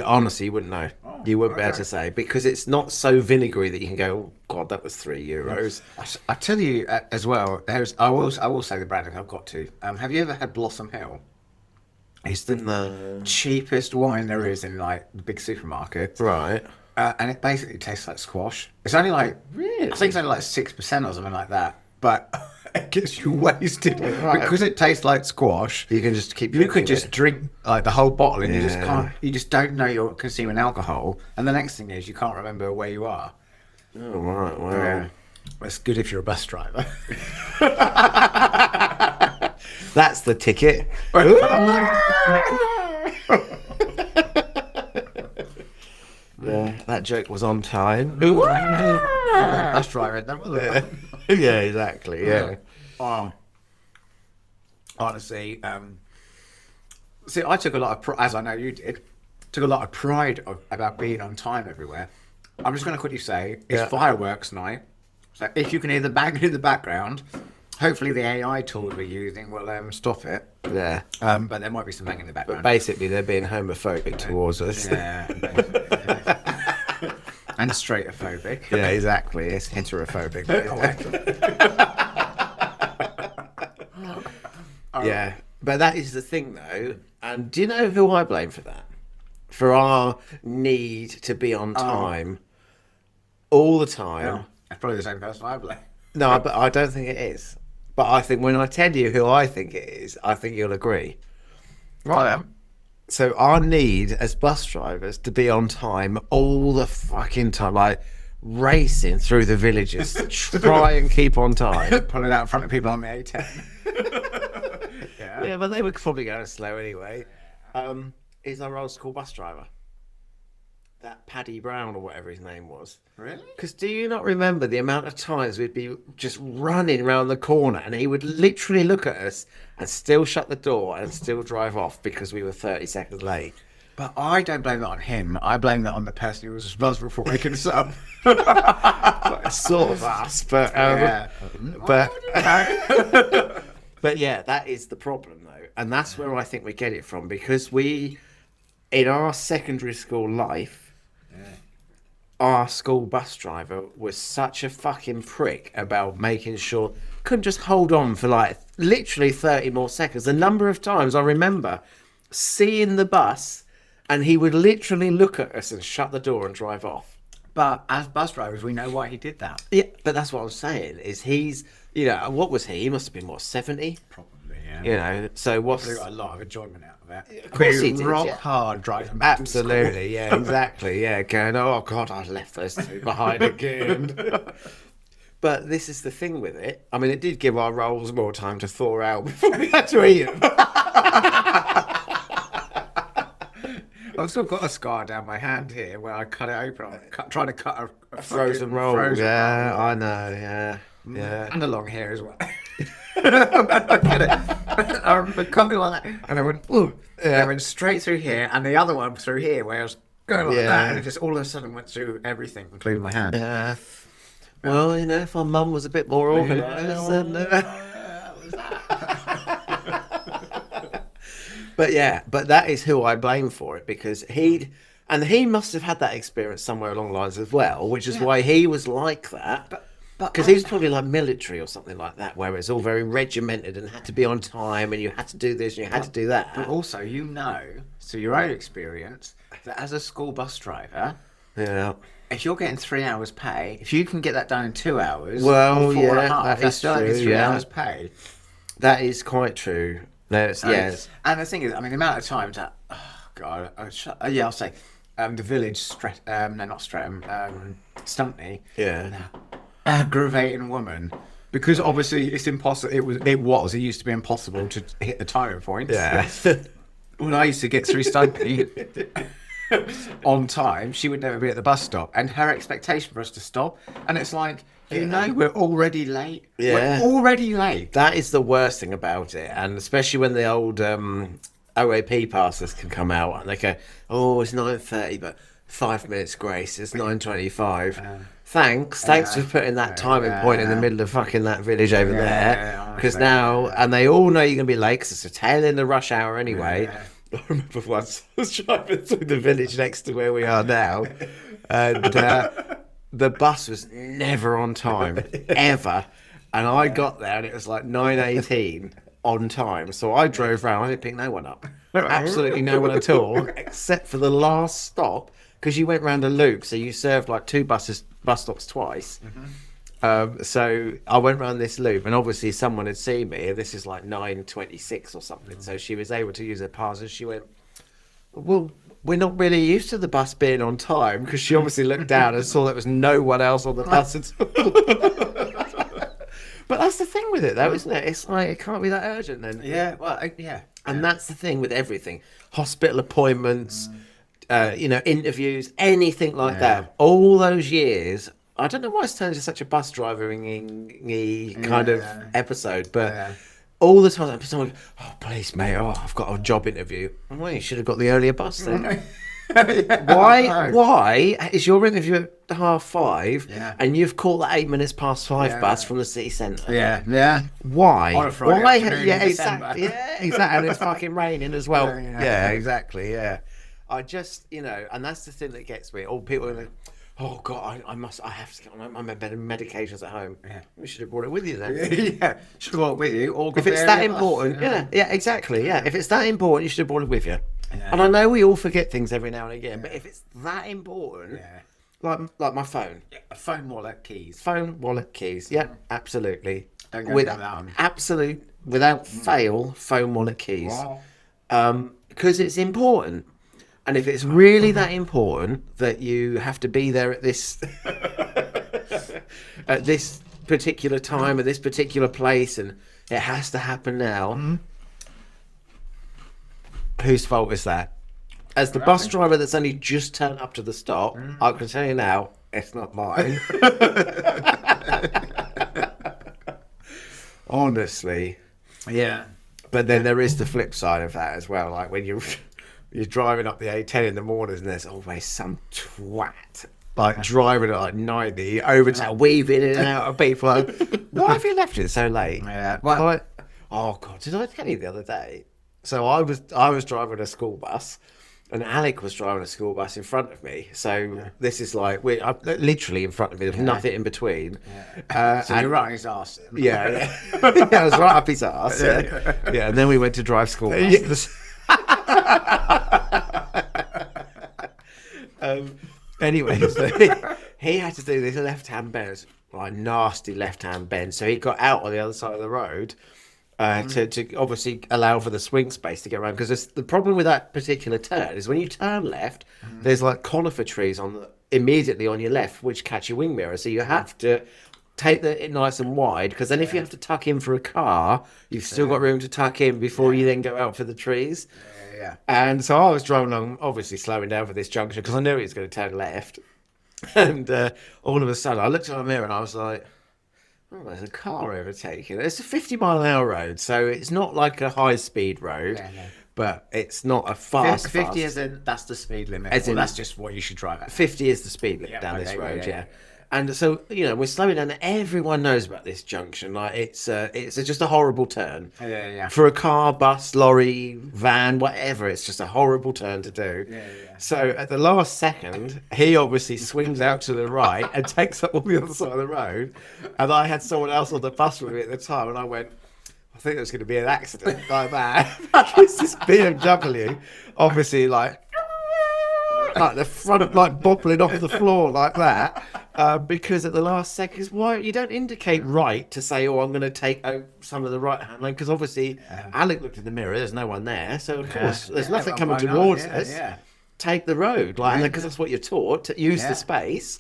honestly, you wouldn't know. You wouldn't be able to say, because it's not so vinegary that you can go, oh God, that was €3. I tell you as well. I will say the brand. I've got to. Have you ever had Blossom Hill? It's the cheapest wine there is in like the big supermarket. Right. And it basically tastes like squash. It's only like, Really? I think it's only like 6% or something like that. But it gets you wasted because it tastes like squash. You can just keep. You could drinking just it. drink like the whole bottle, and you just Yeah. can't. You just don't know you're consuming alcohol. And the next thing is you can't remember where you are. Oh, right. Wow. That's good if you're a bus driver. That's the ticket. Yeah, that joke was on time. Bus driver, that was it. Yeah, exactly. Yeah. Oh. Honestly, see, I took a lot of, as I know you did, took a lot of pride about being on time everywhere. I'm just going to quickly say, it's fireworks night. So if you can hear the bang in the background, hopefully the AI tools we're using will stop it. Yeah. But there might be some bang in the background. Basically, they're being homophobic towards us. Yeah. And straightophobic. Yeah, exactly. It's heterophobic. Yeah, but that is the thing, though. And do you know who I blame for that? For our need to be on time all the time. Yeah. That's probably the same person I blame. No, but I don't think it is. But I think when I tell you who I think it is, I think you'll agree. Right. So our need as bus drivers to be on time all the fucking time, like racing through the villages to try and keep on time. Pulling out in front of people on the A10. Yeah, but they were probably going slow anyway. Is our old school bus driver. That Paddy Brown or whatever his name was. Really? Because do you not remember the amount of times we'd be just running round the corner and he would literally look at us and still shut the door and still drive off because we were 30 seconds late? But I don't blame that on him. I blame that on the person who was responsible for waking us up. Sort of us, but but yeah, that is the problem though, and that's where I think we get it from, because we, in our secondary school life, our school bus driver was such a fucking prick about making sure couldn't just hold on for like literally 30 more seconds. The number of times I remember seeing the bus and he would literally look at us and shut the door and drive off. But as bus drivers, we know why he did that. Yeah, but that's what I'm saying, is he's, you know, what was he? He must have been, what, 70? Probably, yeah. You know, so what's... We got a lot of enjoyment out of that. Of course he did, rock yeah. hard driving back to school. Absolutely, yeah, exactly, yeah, going, oh God, I left those two behind again. But this is the thing with it. I mean, it did give our rolls more time to thaw out before we had to eat them. I've still got a scar down my hand here where I cut it open. Trying to cut a Frozen roll. frozen Yeah, roll. I know, yeah. Yeah. And along here as well. I get it. I remember coming like that, and I went, ooh. Yeah. I went straight through here, and the other one through here, where I was going like Yeah. that, and it just all of a sudden went through everything, including my hand. Yeah. Well, you know, if our mum was a bit more organised, then... But yeah, but that is who I blame for it, because he must have had that experience somewhere along the lines as well, which is why he was like that. Because he was probably like military or something like that, where it's all very regimented and had to be on time, and you had to do this and you had to do that. But also, through your own experience, that as a school bus driver, Yeah. if you're getting 3 hours pay, if you can get that done in 2 hours, Well, or 4.5, that that's is still only true, 3 yeah. hours pay. That is quite true. Yes. And the thing is, I mean, the amount of times that, oh God, I'll say, the village, not Streatham, Stuntney, Yeah. aggravating woman, because obviously it's impossible. It used to be impossible to hit the timing points. Yeah. When I used to get through Stuntney on time, she would never be at the bus stop, and her expectation for us to stop, and it's like, we're already late. Yeah. We're already late. That is the worst thing about it, and especially when the old OAP passes can come out and they go, "Oh, it's 9:30, but 5 minutes grace. It's 9:25." Thanks for putting that timing point in the middle of fucking that village over there, because now, and they all know you're gonna be late because it's a tail in the rush hour anyway. I remember once I was driving through the village next to where we are now, and the bus was never on time, ever. And I got there and it was like 9:18 on time. So I drove round, I didn't pick no one up. Absolutely no one at all, except for the last stop, because you went round a loop, so you served like two bus stops twice. So I went round this loop, and obviously someone had seen me, and this is like 9:26 or something. So she was able to use her pass, and she went, "Well, we're not really used to the bus being on time," because she obviously looked down and saw there was no one else on the bus at all. But that's the thing with it, though, isn't it? It's like, it can't be that urgent then. Yeah, well, yeah. And that's the thing with everything. Hospital appointments, interviews, anything like that. All those years, I don't know why it's turned into such a bus driving-y kind of episode, but all the time, someone goes, "Oh, please, mate, I've got a job interview." Well, you should have got the earlier bus then. Why is your interview at 5:30 and you've caught the 8 minutes past 5 bus from the city centre? Yeah. Why? On a Friday Why? afternoon Yeah, in exactly. December. Yeah, exactly. And it's fucking raining as well. Yeah. Exactly. Yeah. I just, and that's the thing that gets me. All people are like, "Oh God, I have to get on my medications at home." Yeah. We should have brought it with you then. Yeah, should have brought it with you. Or If it's that important, exactly. Yeah, if it's that important, you should have brought it with you. And I know we all forget things every now and again, but if it's that important, like my phone, phone, wallet, keys. phone, wallet, keys, yeah, absolutely. Don't go down that one. Without fail, phone, wallet, keys, because it's important. And if it's really that important that you have to be there at this at this particular time, at this particular place, and it has to happen now, whose fault is that? As the bus driver that's only just turned up to the stop, I can tell you now, it's not mine. Honestly. Yeah. But then there is the flip side of that as well. Like when you're driving up the A10 in the mornings, and there's always some twat like driving at like 90, weaving in and out of people. Like, why have you left it so late? Yeah. Well, oh God, did I tell you the other day? So I was driving a school bus, and Alec was driving a school bus in front of me. So this is like I'm literally in front of me. There's nothing in between. so you're right on his arse. Yeah, I was right up his arse. Yeah, and then we went to drive school buses. Anyway, so he had to do this left-hand bend, like nasty left-hand bend. So he got out on the other side of the road to obviously allow for the swing space to get around. Because the problem with that particular turn is when you turn left, there's like conifer trees immediately on your left, which catch your wing mirror. So you have to take it nice and wide, because then if you have to tuck in for a car, you've still got room to tuck in before you then go out for the trees. And so I was driving along, obviously slowing down for this junction, because I knew he was going to turn left. And all of a sudden, I looked at my mirror and I was like, "Oh, there's a car overtaking." It's a 50-mile-an-hour road, so it's not like a high-speed road, but it's not a fast. 50 as in that's the speed limit. That's just what you should drive at. 50 is the speed limit down this road, And so, we're slowing down. Everyone knows about this junction. Like, it's just a horrible turn. Yeah. For a car, bus, lorry, van, whatever, it's just a horrible turn to do. Yeah. So at the last second, he obviously swings out to the right and takes up on the other side of the road. And I had someone else on the bus with me at the time, and I went, I think there's going to be an accident like that. Because this BMW, obviously, like the front, like bobbling off the floor like that. Because at the last second, why you don't indicate right to say, I'm going to take some of the right hand lane, because obviously Alec looked in the mirror, there's no one there, so of course there's nothing coming towards us. Take the road, like, because that's what you're taught, to use the space.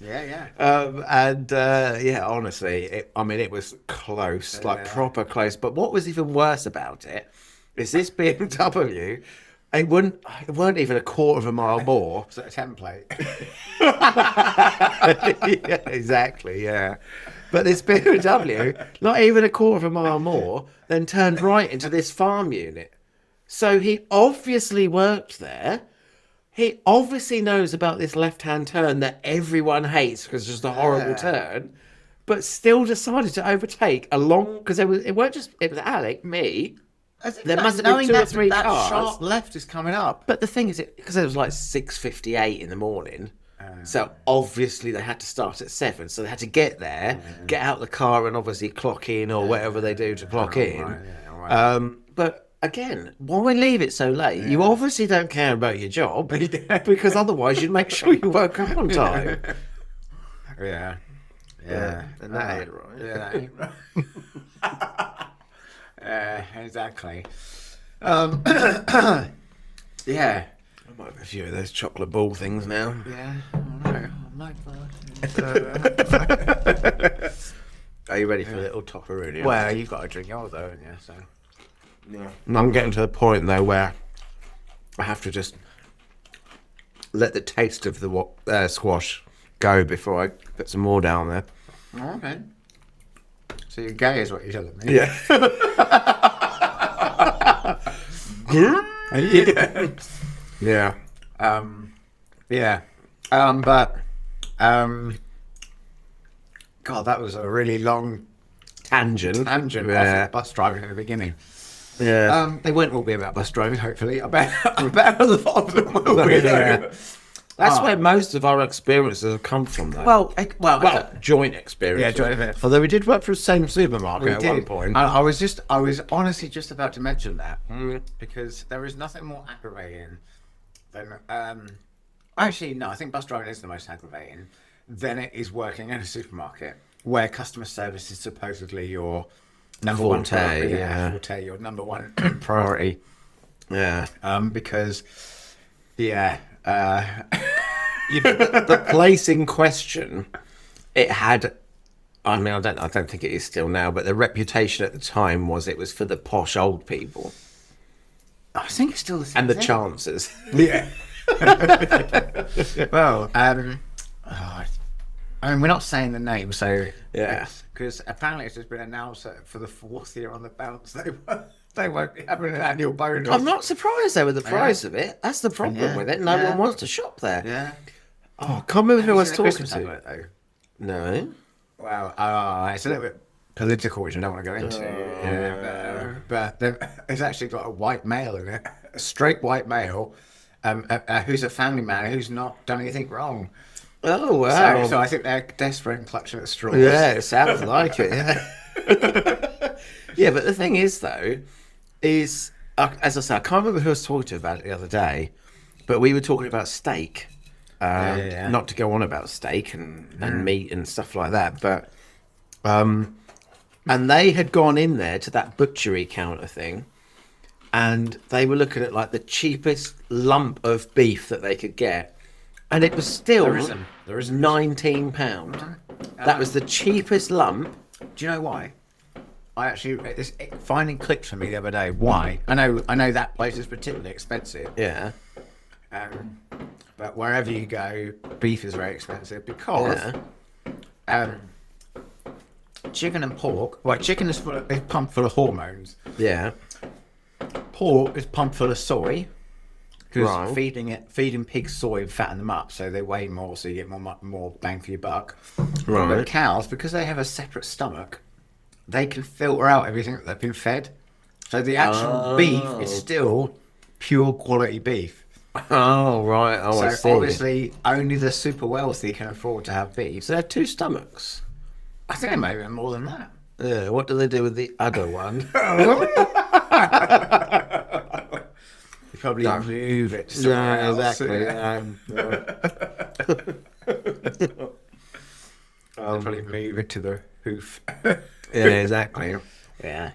Honestly, it was close, like proper close. But what was even worse about it is this BMW. It weren't even a quarter of a mile more. Is that a template? Yeah, exactly, yeah. But this BMW, not even a quarter of a mile more, then turned right into this farm unit. So he obviously worked there. He obviously knows about this left-hand turn that everyone hates because it's just a horrible turn, but still decided to overtake because it was Alec, me. There must have been 2 or 3 cars. That sharp left is coming up. But the thing is, because it was like 6:58 in the morning, so obviously they had to start at 7. So they had to get there, get out the car, and obviously clock in or whatever they do to clock in. But again, why leave it so late? You obviously don't care about your job, because otherwise you'd make sure you woke up on time. Yeah. And that ain't right. Yeah, that ain't right. Exactly. Yeah. I might have a few of those chocolate ball things now. Yeah. I like that. Are you ready for a little topperoonie? Well, you've got to drink yours though, haven't you? So. Yeah. And I'm getting to the point though where I have to just let the taste of the squash go before I put some more down there. Oh, okay. So you're gay is what you're telling me? Yeah. Yeah. God, that was a really long Tangent. off bus driving at the beginning. Yeah. They won't all be about bus driving, hopefully. I bet a lot of them will be. Yeah. That's where most of our experiences have come from, though. Well, joint experiences. Yeah, joint experience. Although we did work for the same supermarket at one point. I was honestly just about to mention that because there is nothing more aggravating than actually no, I think bus driving is the most aggravating than it is working in a supermarket where customer service is supposedly your number one priority. Forte, your number one priority. Yeah. Because the place in question, it had, I mean, I don't think it is still now, but the reputation at the time was it was for the posh old people. I think it's still the same and the thing. chances. Yeah. Well, I mean, we're not saying the name, so yeah, because apparently it's just been announced that for the 4th year on the bounce, they won't be having an annual bonus. I'm not surprised though with the price of it. That's the problem with it. No one wants to shop there. Yeah. Oh, I can't remember who I was talking to. Advert, though. No. Well, it's a little bit political, which I don't want to go into. But it's actually got a white male in it, a straight white male, who's a family man who's not done anything wrong. Oh wow! So I think they're desperate and clutching at straws. Yeah, it sounds like it. Yeah. Yeah, but the thing is, though, as I say, I can't remember who I was talking to about it the other day, but we were talking about steak. Not to go on about steak and meat and stuff like that, but and they had gone in there to that butchery counter thing, and they were looking at like the cheapest lump of beef that they could get. And it was still there isn't. £19. That was the cheapest lump. Do you know why? It finally clicked for me the other day. Why? I know that place is particularly expensive. Yeah. But wherever you go, beef is very expensive because chicken and pork. Well, chicken is pumped full of hormones. Yeah. Pork is pumped full of soy. Because Right. feeding pigs soy and fatten them up, so they weigh more, so you get more bang for your buck. Right. But cows, because they have a separate stomach, they can filter out everything that they've been fed. So the actual beef is still pure quality beef. Oh, right. Oh, I So see. obviously, only the super wealthy can afford to have beef. So they have 2 stomachs. I think they may have more than that. Yeah. What do they do with the other one? You probably move it somewhere Yeah, else. exactly. Probably move it to the hoof. Yeah, exactly. Yeah.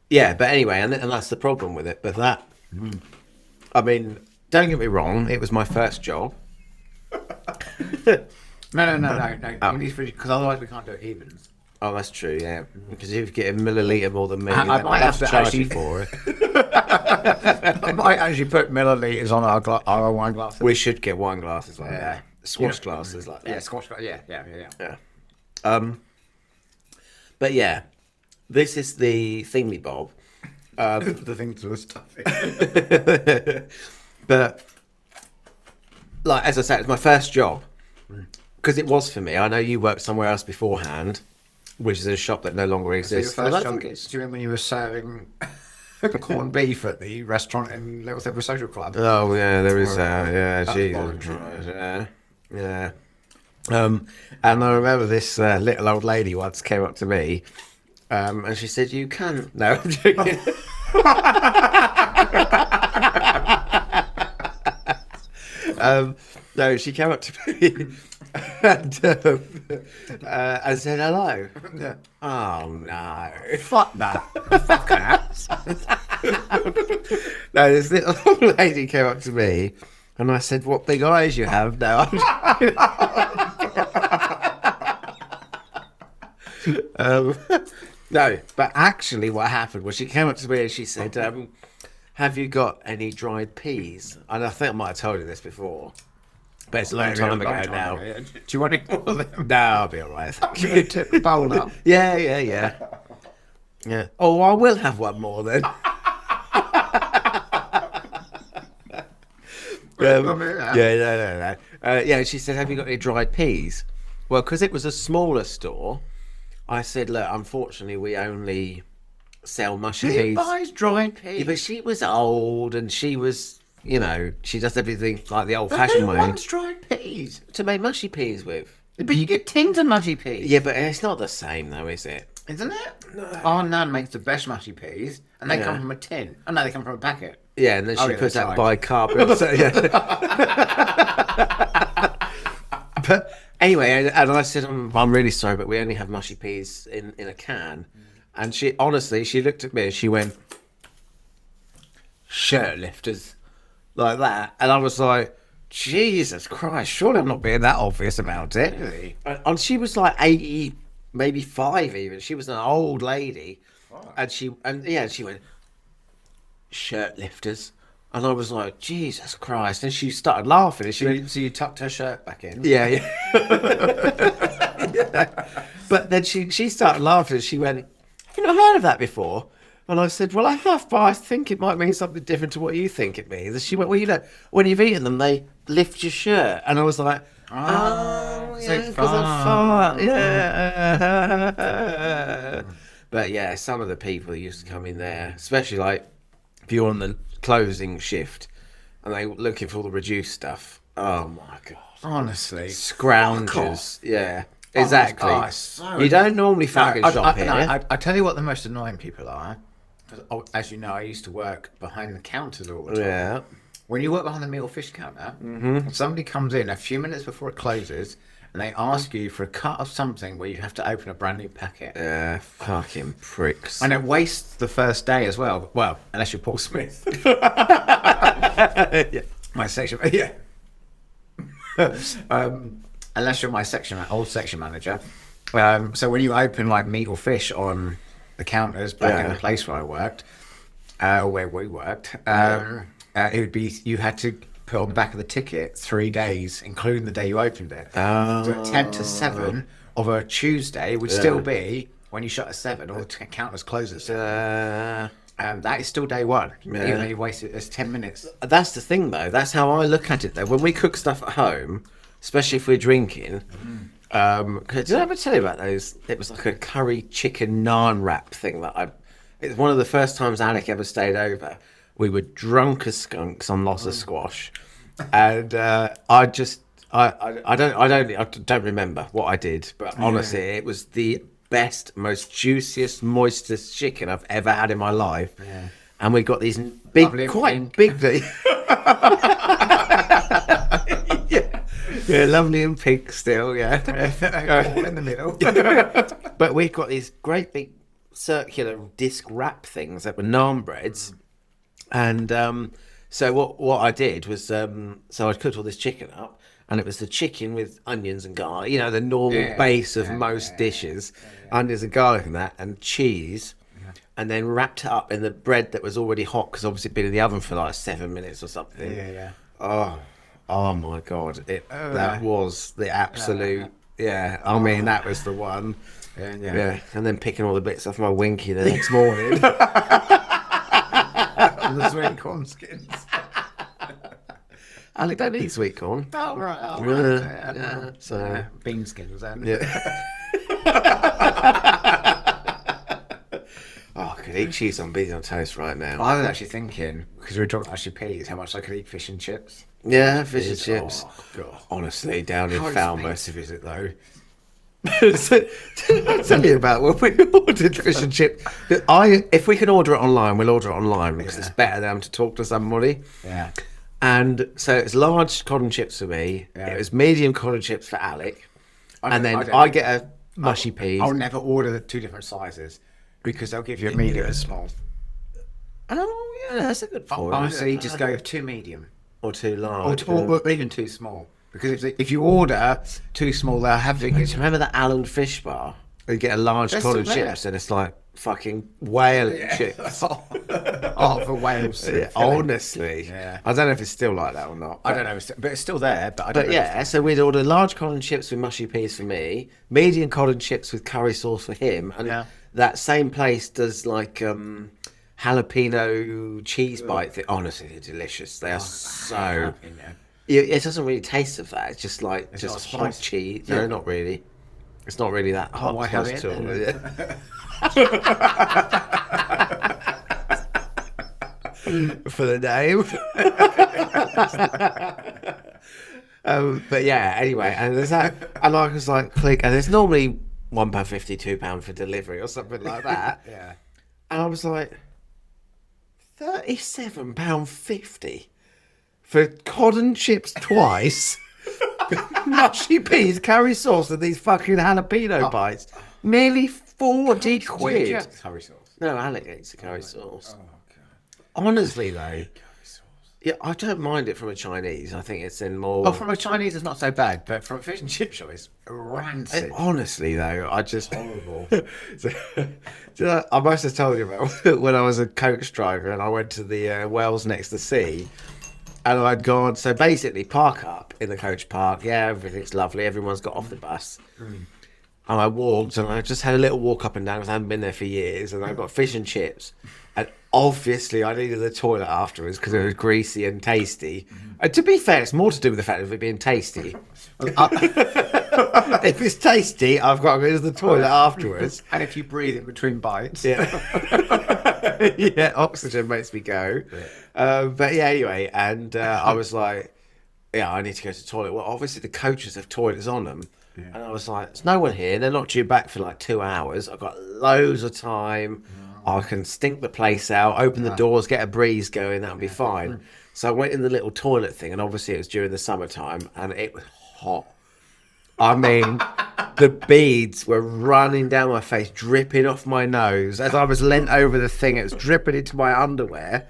Yeah, but anyway, and that's the problem with it. But that, I mean, don't get me wrong, it was my first job. No. Because otherwise we can't do it evens. Oh, that's true, yeah. Because if you get a milliliter more than me, I then might I'll have to charge actually- you for it. I might actually put milliliters on our wine glasses. We should get wine glasses like Yeah. that. Squash glasses like that. Yeah, squash glass. Yeah. Yeah. But yeah, this is the thingy bob. The thing to the stuffing. But like as I said, it's my first job because it was for me. I know you worked somewhere else beforehand, which is a shop that no longer So your exists. first I job, think do it's- you remember when you were serving corned beef at the restaurant in Little Silver Social Club? Oh yeah, there is. Yeah, That's Jesus Porridge. Christ, yeah. And I remember this little old lady once came up to me, and she said, "You can." No, I'm joking. No, she came up to me and said hello. Yeah. Oh no! Fuck that. Fuck that. No, this little old lady came up to me, and I said, "What big eyes you have!" No, no, but actually, what happened was she came up to me and she said, "Have you got any dried peas?" And I think I might have told you this before, but it's a long time ago now. Do you want any more of them? No, I'll be all right. Thank you. Tip the bowl up. Yeah. Oh, I will have one more then. No. Yeah, she said, "Have you got any dried peas?" Well, because it was a smaller store, I said, "Look, unfortunately, we only sell mushy Who peas." buys dried Yeah, peas? but she was old and she was, she does everything like the old-fashioned Who way wants dried peas? to make mushy peas with. But you get tins of mushy peas. Yeah, but it's not the same though, is it? Isn't it? No. Our nan makes the best mushy peas, and they come from a tin. Oh, no, they come from a packet. Yeah, and then she Oh, yeah, puts that's out right. bicarbonate. So, yeah. But anyway, and I said, I'm really sorry, but we only have mushy peas in a can. And she looked at me and she went, "Shirt lifters," like that. And I was like, Jesus Christ, surely I'm not being that obvious about it. Really? And she was like 80, maybe 5 even. She was an old lady. And she went, "Shirt lifters." And I was like, Jesus Christ. And she started laughing. And she went, So you tucked her shirt back in? yeah. Yeah. But then she started laughing and she went, "Have you not heard of that before?" And I said, "Well, I have, but I think it might mean something different to what you think it means." And she went, "Well, when you've eaten them, they lift your shirt." And I was like, "Oh, so yeah, because I fart." Yeah. But yeah, some of the people who used to come in there, especially like if you're on the closing shift and they were looking for all the reduced stuff. Oh my God. Honestly. Scroungers. Yeah, exactly. Oh, so- You don't normally fucking shop here. I tell you what the most annoying people are. 'Cause, as you know, I used to work behind the counters all the time. Yeah. When you work behind the meat or fish counter, somebody comes in a few minutes before it closes and they ask you for a cut of something where you have to open a brand new packet. Yeah, fucking pricks. And it wastes the first day as well. Well, unless you're Paul Smith. Yeah. My section, yeah. Unless you're my old section manager. So when you open like meat or fish on the counters back in the place where I worked, or where we worked, it would be you had to put on the back of the ticket 3 days, including the day you opened it. So 10 to 7 of a Tuesday would still be when you shut at 7 or the counters close at 7. That is still day one. Yeah. Even though you wasted it's 10 minutes. That's the thing, though. That's how I look at it, though. When we cook stuff at home, especially if we're drinking, did I ever tell you about those? It was like a curry chicken naan wrap thing that it's one of the first times Alec ever stayed over. We were drunk as skunks on lots of squash, and I don't remember what I did, but honestly, it was the best, most juiciest, moistest chicken I've ever had in my life. Yeah. And we got these big, quite big. Yeah, lovely and pink still. Yeah, All in the middle. but we've got these great big circular disc wrap things that were naan breads, and so what I did was so I cooked all this chicken up, and it was the chicken with onions and garlic, you know, the normal base of most dishes, onions and garlic and that, and cheese, and then wrapped it up in the bread that was already hot because obviously it'd been in the oven for like 7 minutes or something. Oh my god, that was the absolute I mean that was the one. Yeah, and then picking all the bits off my winky the next morning. The sweet corn skins. Alec don't eat sweet corn. Oh, right. So bean skins then. yeah. Oh, I could eat cheese on beans on toast right now. I was actually thinking, because we were talking about peas, how much I could eat fish and chips. Yeah, fish and chips. Oh, God. Honestly, down in How Falmouth. expensive is it, though? I'll tell you about when we ordered fish and chips. If we can order it online, we'll order it online because it's better than to talk to somebody. Yeah. And so it's large cod chips for me. Yeah. It was medium cod chips for Alec. And then I I get a mushy peas. I'll never order the two different sizes because they'll give you a medium and small. Oh, yeah, that's a good point. Honestly, just go with two medium. Or too large. Or even too small. Because if you order too small, they'll have to... Remember that Allen fish bar? You get a large cod and chips and it's like fucking whale chips. Oh, for whales. Yeah, honestly. Yeah. I don't know if it's still like that or not. I don't know, but it's still there. But I don't But know. yeah, so we'd order large cod and chips with mushy peas for me, medium cod and chips with curry sauce for him, and that same place does like jalapeno cheese bite thing. Honestly, they're delicious. They are so... It doesn't really taste of that. It's just like It's just not hot spicy. cheese. No, not really. It's not really that hot. why have at it all. then? For the name. But yeah, anyway, and there's that, and I was like, click, and it's normally £1.50, £2 for delivery or something like that. Yeah. And I was like, £37.50 for cod and chips twice, mushy peas, curry sauce, and these fucking jalapeno bites. Nearly 40 quid. Curry sauce. No, Alec eats the curry sauce. Oh, God. Honestly, though, yeah, I don't mind it from a Chinese. I think it's in more. Oh, from a Chinese, it's not so bad, but from a fish and chip shop, it's rancid. Honestly, though, I just horrible. I must have told you about when I was a coach driver and I went to the Wells next to sea, and I'd gone. So basically, park up in the coach park. Yeah, everything's lovely. Everyone's got off the bus. And I walked, and I just had a little walk up and down because I hadn't been there for years. And I got fish and chips, and obviously I needed the toilet afterwards because it was greasy and tasty. And to be fair, it's more to do with the fact of it being tasty. If it's tasty, I've got to go to the toilet afterwards. And if you breathe in between bites. Yeah, yeah, oxygen makes me go. But yeah, anyway, and I was like, yeah, I need to go to the toilet. Well, obviously the coaches have toilets on them. Yeah. And I was like, there's no one here. They're not due back for like 2 hours. I've got loads of time. I can stink the place out, open the doors, get a breeze going. That'll be fine. So I went in the little toilet thing, and obviously it was during the summertime, and it was hot. I mean, the beads were running down my face, dripping off my nose. As I was leant over the thing, it was dripping into my underwear.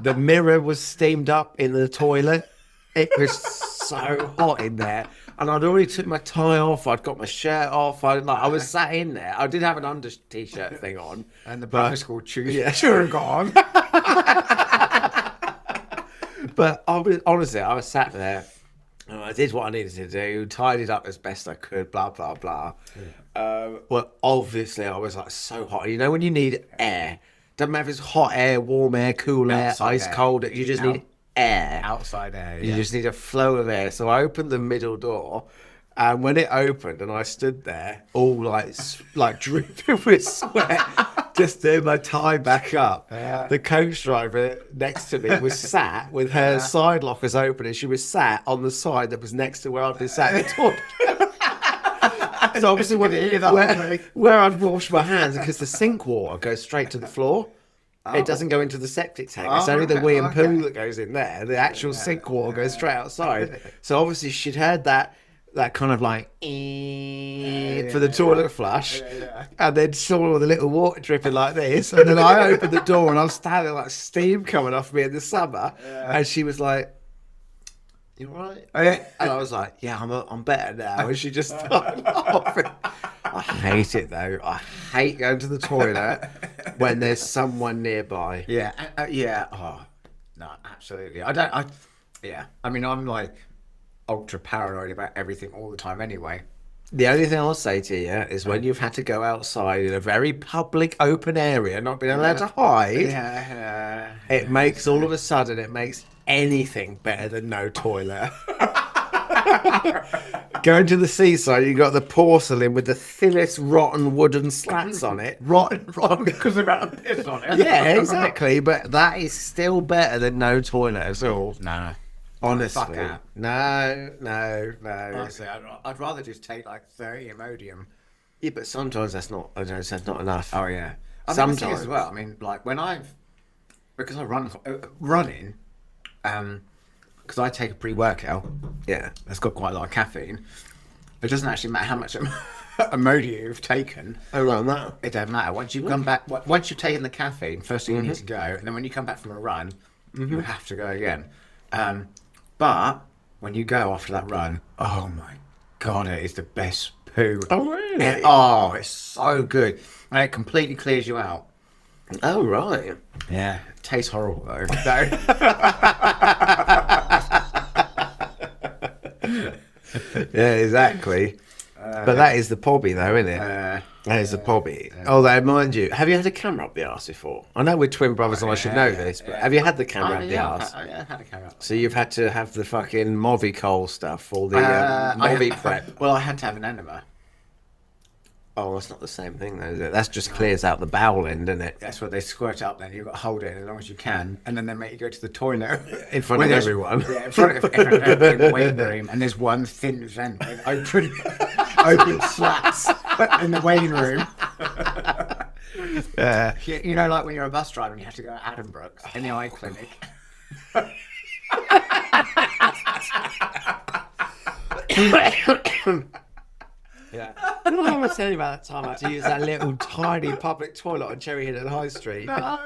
The mirror was steamed up in the toilet. It was so hot in there. And I'd already took my tie off. I'd got my shirt off. I was sat in there. I did have an under t-shirt thing on. And the primary school chewing gone. But honestly, I was sat there. And I did what I needed to do. Tidied up as best I could. Blah, blah, blah. Well, obviously, I was like so hot. You know when you need air Doesn't matter if it's hot air, warm air, cool air, Outside ice air. cold. You just need air. Outside air. You just need a flow of air. So I opened the middle door, and when it opened, and I stood there, all like dripping with sweat, just doing my tie back up. The coach driver next to me was sat with her side lockers open, and she was sat on the side that was next to where I'd been sat in the toilet. So obviously, where I'd washed my hands, because the sink water goes straight to the floor. It doesn't go into the septic tank. It's only the wee and poo that goes in there. The actual sink water goes straight outside. So obviously she'd heard that kind of like for the toilet flush, and then saw all the little water dripping like this. And then I opened the door, and I was standing like steam coming off me in the summer. And she was like, "You all right?" And I was like, "Yeah, I'm better now." And she just started laughing. I hate it though. I hate going to the toilet when there's someone nearby. Yeah. Oh, no, absolutely. I mean, I'm like ultra paranoid about everything all the time anyway. The only thing I'll say to you is when you've had to go outside in a very public open area, not being allowed to hide, it makes all of a sudden, it makes anything better than no toilet. Going to the seaside, you got the porcelain with the thinnest rotten wooden slats on it. Rotten because they've had a piss on it. Yeah, exactly. But that is still better than no toilet at all. No. Honestly. Fuck that. No. Honestly, I'd rather just take like 30 Imodium. Yeah, but sometimes that's not enough. Oh, yeah. Sometimes as well. I mean, like when because I run running, because I take a pre-workout. Yeah. That's got quite a lot of caffeine. It doesn't actually matter how much Imodium you've taken. Oh, right, no. It doesn't matter. Once you've come back, once you've taken the caffeine, first thing you need to go, and then when you come back from a run, you have to go again. But when you go after that run, oh my God, it is the best poo. Oh, really? It's so good. And it completely clears you out. Oh, right. Yeah. It tastes horrible, though. Yeah, exactly. But that is the pobby, though, isn't it? That is the pobby. Although, mind you, have you had a camera up the arse before? I know we're twin brothers and I should know this, but have you had the camera up the arse? Yeah, I've had a camera up. So you've had to have the fucking Movicol stuff, all the Movi prep. Well, I had to have an enema. Oh, that's not the same thing, though, is it? That just clears out the bowel end, doesn't it? That's what they squirt up then. You've got to hold it as long as you can. And then they make you go to the toilet. In front of everyone. Yeah, in front of everyone in the waiting room. And there's one thin vent with open slats in the waiting room. You know, like when you're a bus driver and you have to go to Addenbrooke's in the eye clinic. Yeah. I don't know what I tell you about that time I had to use that little tiny public toilet on Cherry Hill and High Street. No.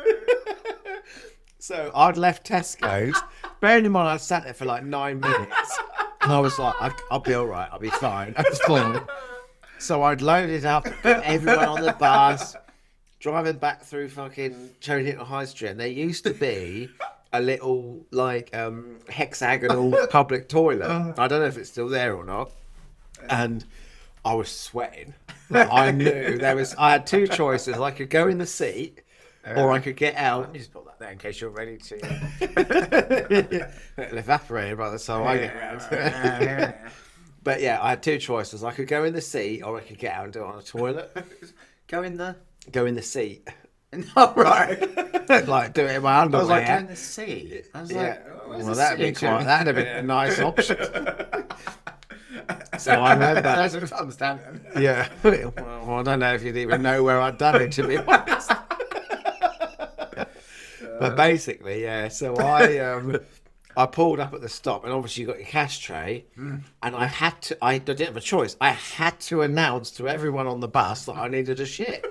So I'd left Tesco's. Bearing in mind I sat there for like 9 minutes. And I was like, I'll be all right. I'll be fine. I was fine. So I'd loaded up, put everyone on the bus, driving back through fucking Cherry Hill and High Street. And there used to be a little like hexagonal public toilet. I don't know if it's still there or not. And I was sweating. I knew I had two choices. I could go in the seat or I could get out. You just put that there in case you're ready to. It'll evaporate by the time I get around. But yeah, I had two choices. I could go in the seat or I could get out and do it on the toilet. Go in the seat. No, right. Like do it in my underwear. I was like, go in the seat. I was like, well, that'd have been a nice option. So I remember. I don't understand it. Yeah. Well, I don't know if you'd even know where I'd done it, to be honest. But basically, yeah. So I pulled up at the stop, and obviously you got your cash tray, and I didn't have a choice. I had to announce to everyone on the bus that I needed a shit.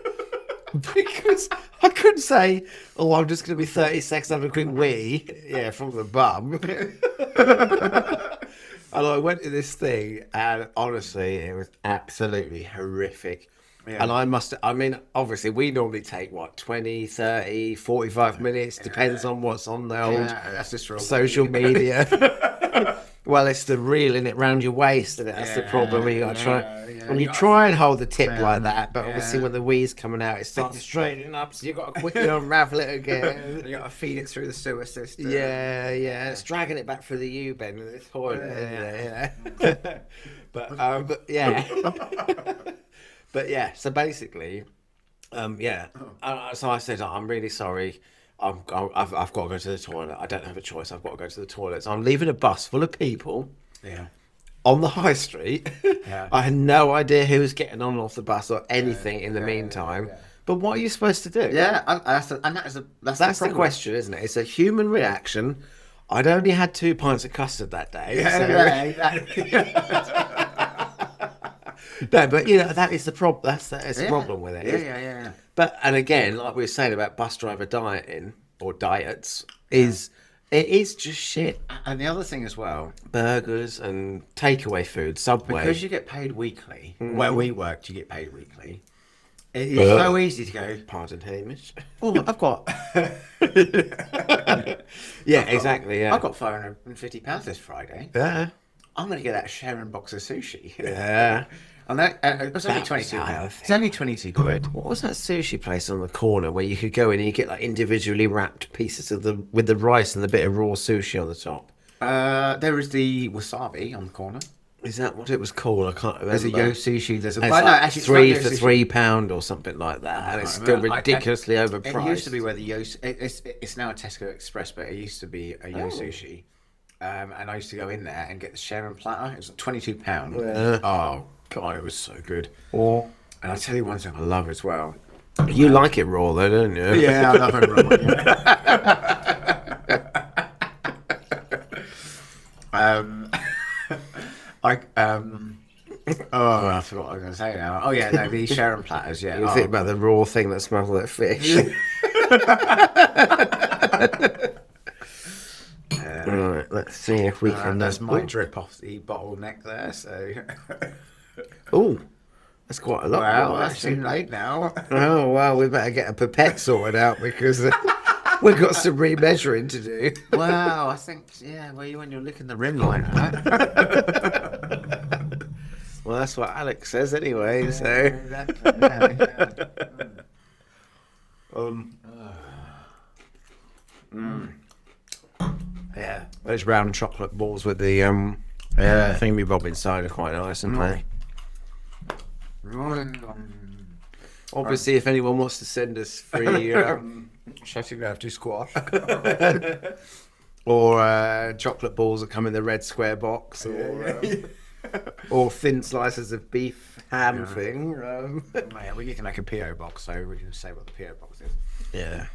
Because I couldn't say, "Oh, I'm just going to be 30 seconds having a quick wee." Yeah, from the bum. And I went to this thing, and honestly, it was absolutely horrific. Yeah. And obviously, we normally take, 20, 30, 45 minutes, depends on what's on the old that's just social media. Well, it's the reeling it round your waist, and that's the problem. You got to try. yeah, And you try and hold the tip like that, but obviously when the wee's coming out, it starts straightening up, so you got to quickly unravel it again. You got to feed it through the sewer system. Yeah, it's dragging it back through the U-bend of the toilet. Yeah. but yeah, but yeah. So basically, so I said, I'm really sorry. I've got to go to the toilet. I don't have a choice. I've got to go to the toilet. So I'm leaving a bus full of people. Yeah. On the high street. Yeah. I had no idea who was getting on and off the bus or anything in the meantime. Yeah. But what are you supposed to do? Yeah, that's the question, isn't it? It's a human reaction. I'd only had 2 pints of custard that day. Exactly. No, but that is the problem. That's the problem with it. Yeah. But and again, like we were saying about bus driver dieting or diets, it is just shit. And the other thing as well, burgers and takeaway food, Subway. Because you get paid weekly. Where we worked, you get paid weekly. It's so easy to go. Pardon, Hamish. Oh, I've got. Exactly. Yeah, I've got £550 this Friday. Yeah. I'm going to get that sharing box of sushi. Yeah. And that it was only £22. It's only 22 quid. What was that sushi place on the corner where you could go in and you get like individually wrapped pieces with the rice and the bit of raw sushi on the top? There is the wasabi on the corner. Is that what it was called? I can't remember. There's a yo sushi. There's a actually three for £3 or something like that, and it's still ridiculously overpriced. It used to be where the yo. It's now a Tesco Express, but it used to be a yo sushi. And I used to go in there and get the sharing platter. It was like £22. Yeah. Oh God, it was so good. And I tell you one thing I love as well. You like it raw though, don't you? Yeah, I love it raw. I forgot what I was going to say now. Oh yeah, no, these sharing platters. Yeah, you think about the raw thing that smells like fish. Right, let's see if we can. That's my drip off the bottleneck there. So. Oh, that's quite a lot. Well, that's too late now. Oh well, we better get a pipette sorted out because we've got some remeasuring to do. Wow, I think well, when you're licking the rim line, right? Well, that's what Alex says anyway. Yeah, so. Exactly. Yeah, those round chocolate balls with the thingy bob inside are quite nice and play. Obviously, if anyone wants to send us free shutting down to squash or chocolate balls that come in the red square box or thin slices of beef ham thing. Mate, we need to make a PO box so we can say what the PO box is. Yeah.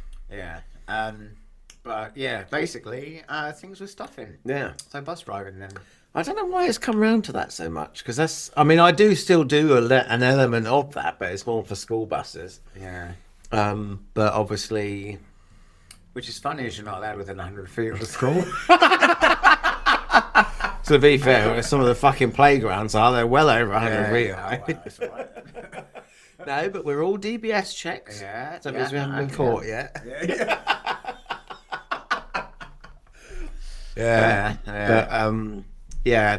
But yeah, basically, things were stuffing. Yeah. So bus driving then. I don't know why it's come around to that so much because I do still do an element of that, but it's more for school buses. Yeah. But obviously, which is funny is you're not allowed within 100 feet of the school. To be fair, some of the fucking playgrounds they're well over 100 feet. Well, that's all right. No, but we're all DBS checks. Yeah. So because we haven't been caught yet. But,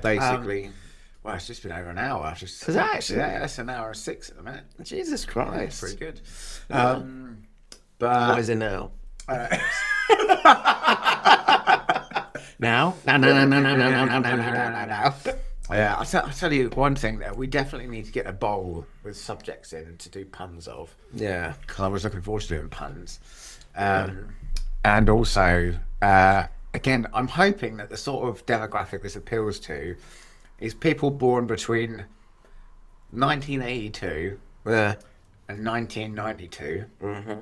basically. Well, it's just been over an hour. Is that actually? Yeah, it's an hour and 6 at the minute. Jesus Christ. It's pretty good. But what is it now? Now? No. Yeah, I'll tell you one thing that we definitely need to get a bowl with subjects in to do puns of. Yeah. Because I was looking forward to doing puns. And also, again, I'm hoping that the sort of demographic this appeals to is people born between 1982 and 1992. Mm-hmm.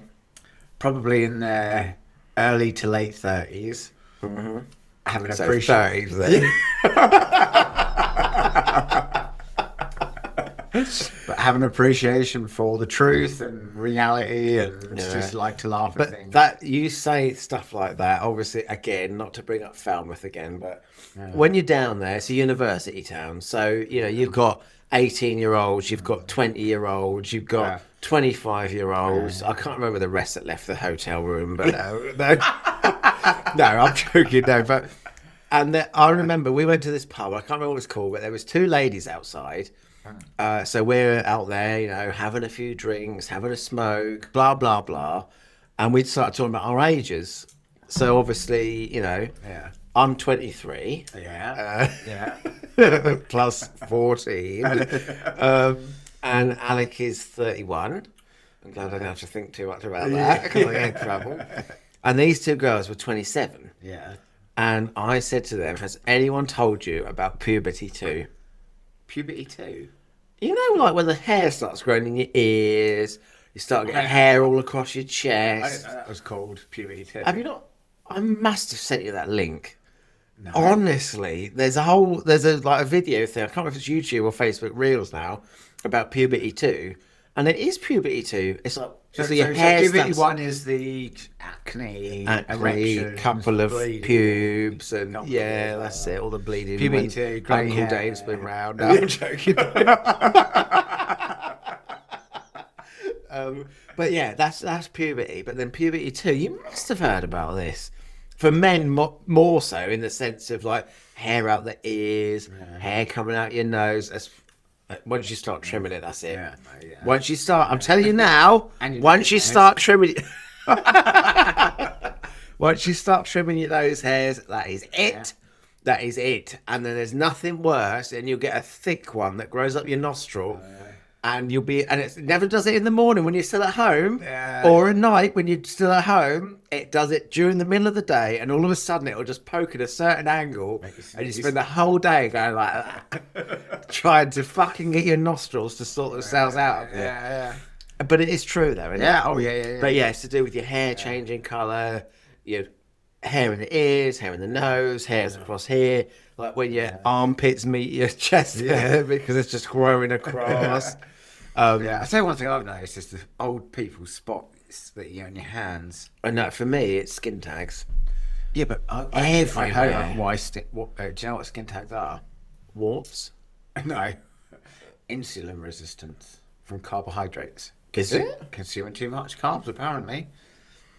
Probably in their early to late 30s. Mm-hmm. Having So appreciation. 30s then. But have an appreciation for the truth and reality and just like to laugh at things. That you say stuff like that, obviously, again, not to bring up Falmouth again, but when you're down there, it's a university town. So, you've got 18-year-olds, you've got 20-year-olds, you've got 25-year-olds. I can't remember the rest that left the hotel room, but no, I'm joking, no, but And I remember we went to this pub. I can't remember what it was called, but there was two ladies outside. So we're out there, you know, having a few drinks, having a smoke, blah blah blah, and we started talking about our ages. So obviously, you know, I'm 23. Yeah. Plus 14. And Alec is 31. I'm glad I don't have to think too much about that because I get in trouble. And these two girls were 27. Yeah. And I said to them, has anyone told you about puberty 2? Puberty 2? You know, like when the hair starts growing in your ears, you start getting hair all across your chest. That was called puberty 2. Have you not? I must have sent you that link. No. Honestly, there's a video thing. I can't remember if it's YouTube or Facebook Reels now about puberty 2, and it is puberty 2. It's like So your hair puberty starts, 1 is the acne, erections, couple of bleeding, pubes, and that's it. All the bleeding. Puberty 2, grey Uncle hair. Dave's been round. No, I'm joking. But yeah, that's puberty. But then puberty 2, you must have heard about this. For men, more so in the sense of like hair out the ears, hair coming out your nose. Once you start trimming it, that's it. Yeah. Once you start, I'm telling you now. And Once you start trimming, once you start trimming your nose hairs, that is it. Yeah. That is it. And then there's nothing worse, and you'll get a thick one that grows up your nostril. And it never does it in the morning when you're still at home, or at night when you're still at home. It does it during the middle of the day, and all of a sudden it'll just poke at a certain angle, and you spend the whole day going like that, trying to fucking get your nostrils to sort themselves out. Yeah. But it is true though, isn't it? Oh yeah. But yeah, it's to do with your hair changing colour, your hair in the ears, hair in the nose, hairs across here, like when your armpits meet your chest hair because it's just growing across. I say one thing I've noticed is the old people spots that you on your hands. And no, for me, it's skin tags. Yeah, but I heard why do you know what skin tags are? Warts? No, insulin resistance from carbohydrates. Is it? Consuming too much carbs, apparently.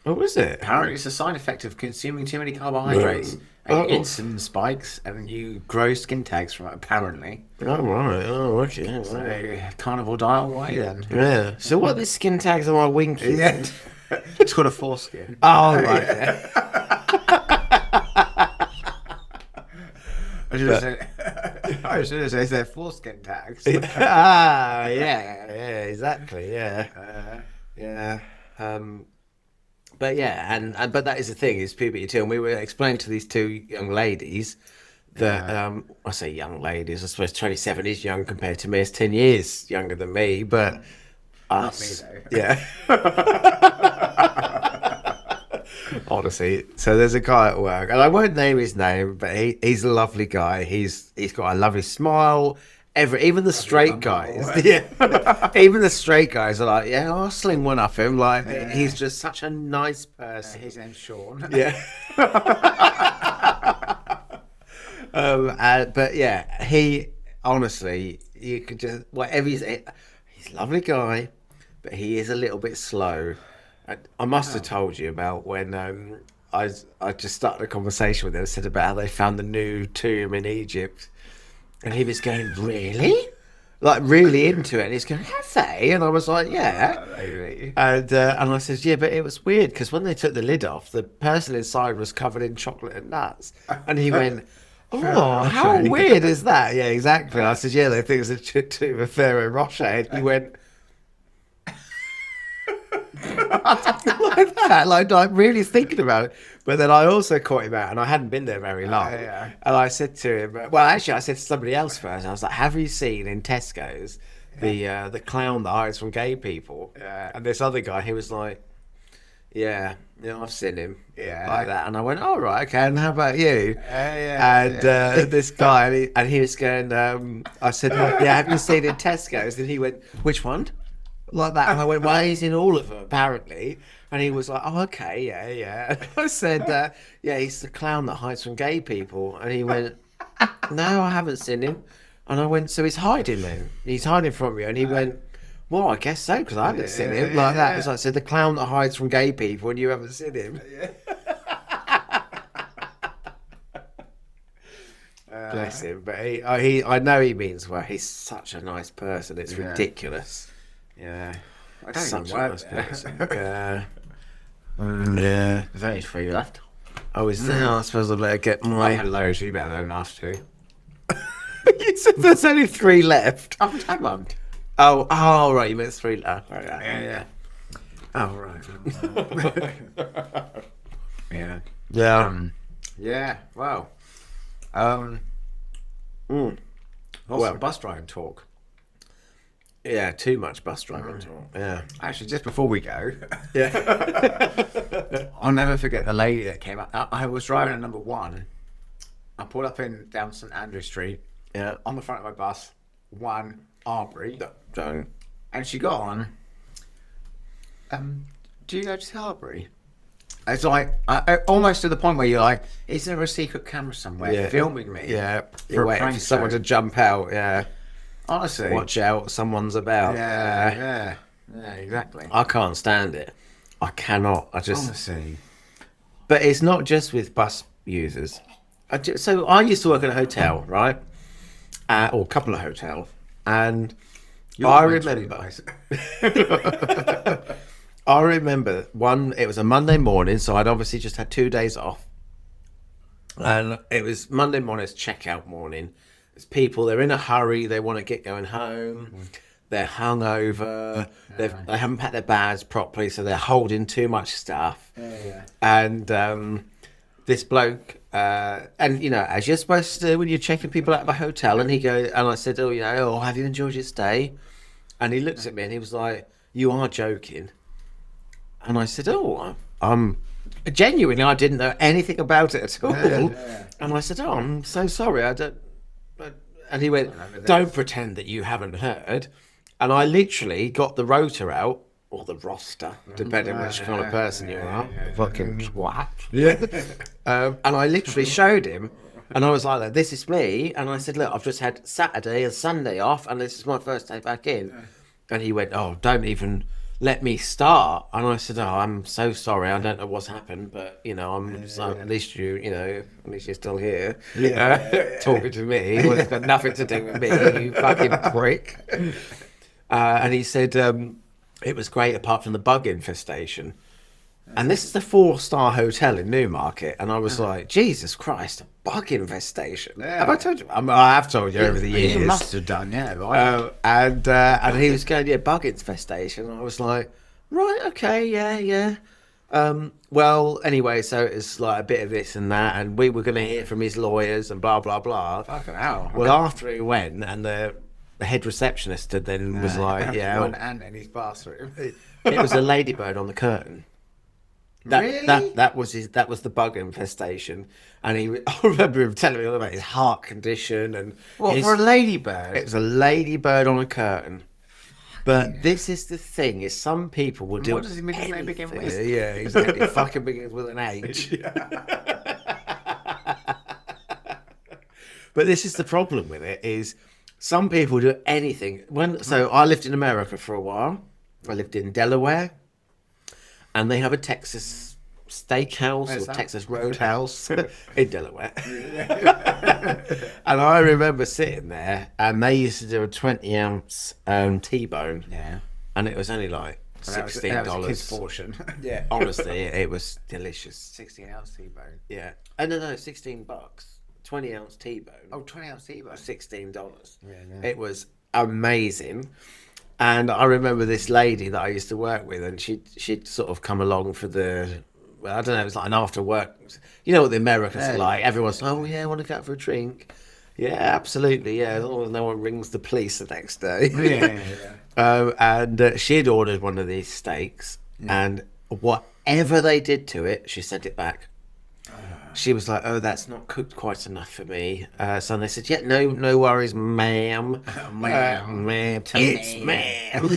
What was it? Apparently, it's a side effect of consuming too many carbohydrates. And insulin spikes, and you grow skin tags from it, apparently. Oh, right. Oh, okay. So, carnivore diet way then. Yeah. So what are these skin tags on my winky? Yeah. It's called a foreskin. Oh, right. Yeah. I should have said they're foreskin tags. Yeah, exactly, yeah. But yeah, but that is the thing, is puberty too. And we were explaining to these two young ladies that, I say young ladies, I suppose 27 is young compared to me. It's 10 years younger than me, but us. Not me, though. Yeah. Honestly, so there's a guy at work, and I won't name his name, but he's a lovely guy. He's got a lovely smile. Even the straight guys, even the straight guys are like, yeah, I'll sling one up him. Like, he's just such a nice person. His name's Sean. Yeah. But yeah, he honestly, you could just whatever he's a lovely guy, but he is a little bit slow. I must have told you about when I just started a conversation with him, said about how they found the new tomb in Egypt. And he was going, really? Like, really into it. And he's going, have they? And I was like, yeah. And I said, yeah, but it was weird because when they took the lid off, the person inside was covered in chocolate and nuts. And he went, oh, how weird is that? Yeah, exactly. I said, yeah, they think it's a tomb of Pharaoh Rocher. And he went, like that, like really thinking about it. But then I also caught him out, and I hadn't been there very long. And I said to him, well, actually, I said to somebody else first. I was like, "Have you seen in Tesco's the clown that hides from gay people?" And this other guy, he was like, "Yeah, I've seen him." Like that. And I went, "Oh, right, okay. And how about you?" And this guy, and he was going, I said, "Yeah, have you seen in Tesco's?" And he went, "Which one?" Like that. And I went, well, he's in all of them, apparently. And he was like, oh, okay, yeah. And I said, yeah, he's the clown that hides from gay people. And he went, no, I haven't seen him. And I went, so he's hiding then? He's hiding from you? And he went, well, I guess so, because I haven't seen him. Like that. It's like, so the clown that hides from gay people and you haven't seen him. Bless him. But I know he means well. He's such a nice person. It's ridiculous. Yeah. I don't Such even a work nice there. person. Yeah. Yeah. There's only 3 left. Oh, is there? I suppose I better get I my... had loads, you better than us too. You said there's only 3 left. I've had one. Oh, right. You meant 3 left. Yeah. Oh, right. Yeah. Yeah. Yeah, wow. Lots of bus driving talk. Yeah, too much bus driving talk. Yeah. Actually, just before we go, Yeah. I'll never forget the lady that came up. I was driving at number 1. I pulled up down St Andrew Street. Yeah. On the front of my bus, 1 Arbery. Don't. And she got on. Do you go to Harbury? It's like almost to the point where you're like, is there a secret camera somewhere filming me? Yeah. For You're a waiting prank for someone show? to jump out. Yeah. Honestly. Watch out, someone's about. Yeah, exactly. I can't stand it. I cannot. I just. Honestly. But it's not just with bus users. So I used to work at a hotel, right? Or a couple of hotels, and I remember. I remember one. It was a Monday morning, so I'd obviously just had 2 days off, and it was Monday morning. It's checkout morning. There's people. They're in a hurry. They want to get going home. They're hungover. They haven't packed their bags properly, so they're holding too much stuff. And this bloke, and you know, as you're supposed to do when you're checking people out of a hotel, and he goes, and I said, oh, have you enjoyed your stay? And he looks at me and he was like, you are joking. And I said, I'm genuinely, I didn't know anything about it at all. And I said, I'm so sorry, I don't. And he went, don't pretend that you haven't heard. And I literally got the rotor out, or the roster, depending on which kind of person you are. Fucking twat. Yeah. And I literally showed him, and I was like, this is me. And I said, look, I've just had Saturday and Sunday off, and this is my first day back in. And he went, oh, don't even let me start. And I said, I'm so sorry, I don't know what's happened, but at least you're still here, talking to me. Well, it's got nothing to do with me, you fucking prick. And he said it was great apart from the bug infestation. And this is the 4-star hotel in Newmarket, and I was like, Jesus Christ, a bug infestation. Have I told you? I have told you over the years. You must have done, right. And he was going, bug infestation. I was like, right, okay, yeah. Well, anyway, so it's like a bit of this and that, and we were going to hear from his lawyers and blah, blah, blah. Fucking hell. Well, after he went, and the head receptionist then was like, one ant in his bathroom. It was a ladybird on the curtain. Really? That was the bug infestation, and I remember him telling me all about his heart condition and for a ladybird? It was a ladybird on a curtain. But this is the thing: is some people will do. What does it begin with? Yeah, exactly. It fucking begins with an H. But this is the problem with it: is some people do anything. So I lived in America for a while. I lived in Delaware. And they have a Texas steakhouse or Texas roadhouse in Delaware. And I remember sitting there, and they used to do a 20-ounce T-bone. Yeah. And it was only like $16. That was a kid's portion. Yeah, honestly, it was delicious. 16-ounce T-bone. Yeah. And no, $16. 20-ounce T-bone. Oh, 20-ounce T-bone. $16. Yeah. It was amazing. And I remember this lady that I used to work with, and she'd sort of come along for I don't know, it was like an after work. You know what the Americans are like. Everyone's like, oh yeah, I want to go out for a drink. Yeah, absolutely, yeah. As long as no one rings the police the next day. And she'd ordered one of these steaks, and whatever they did to it, she sent it back. She was like, oh, that's not cooked quite enough for me. So they said, yeah, no worries, ma'am. Ma'am. It's ma'am.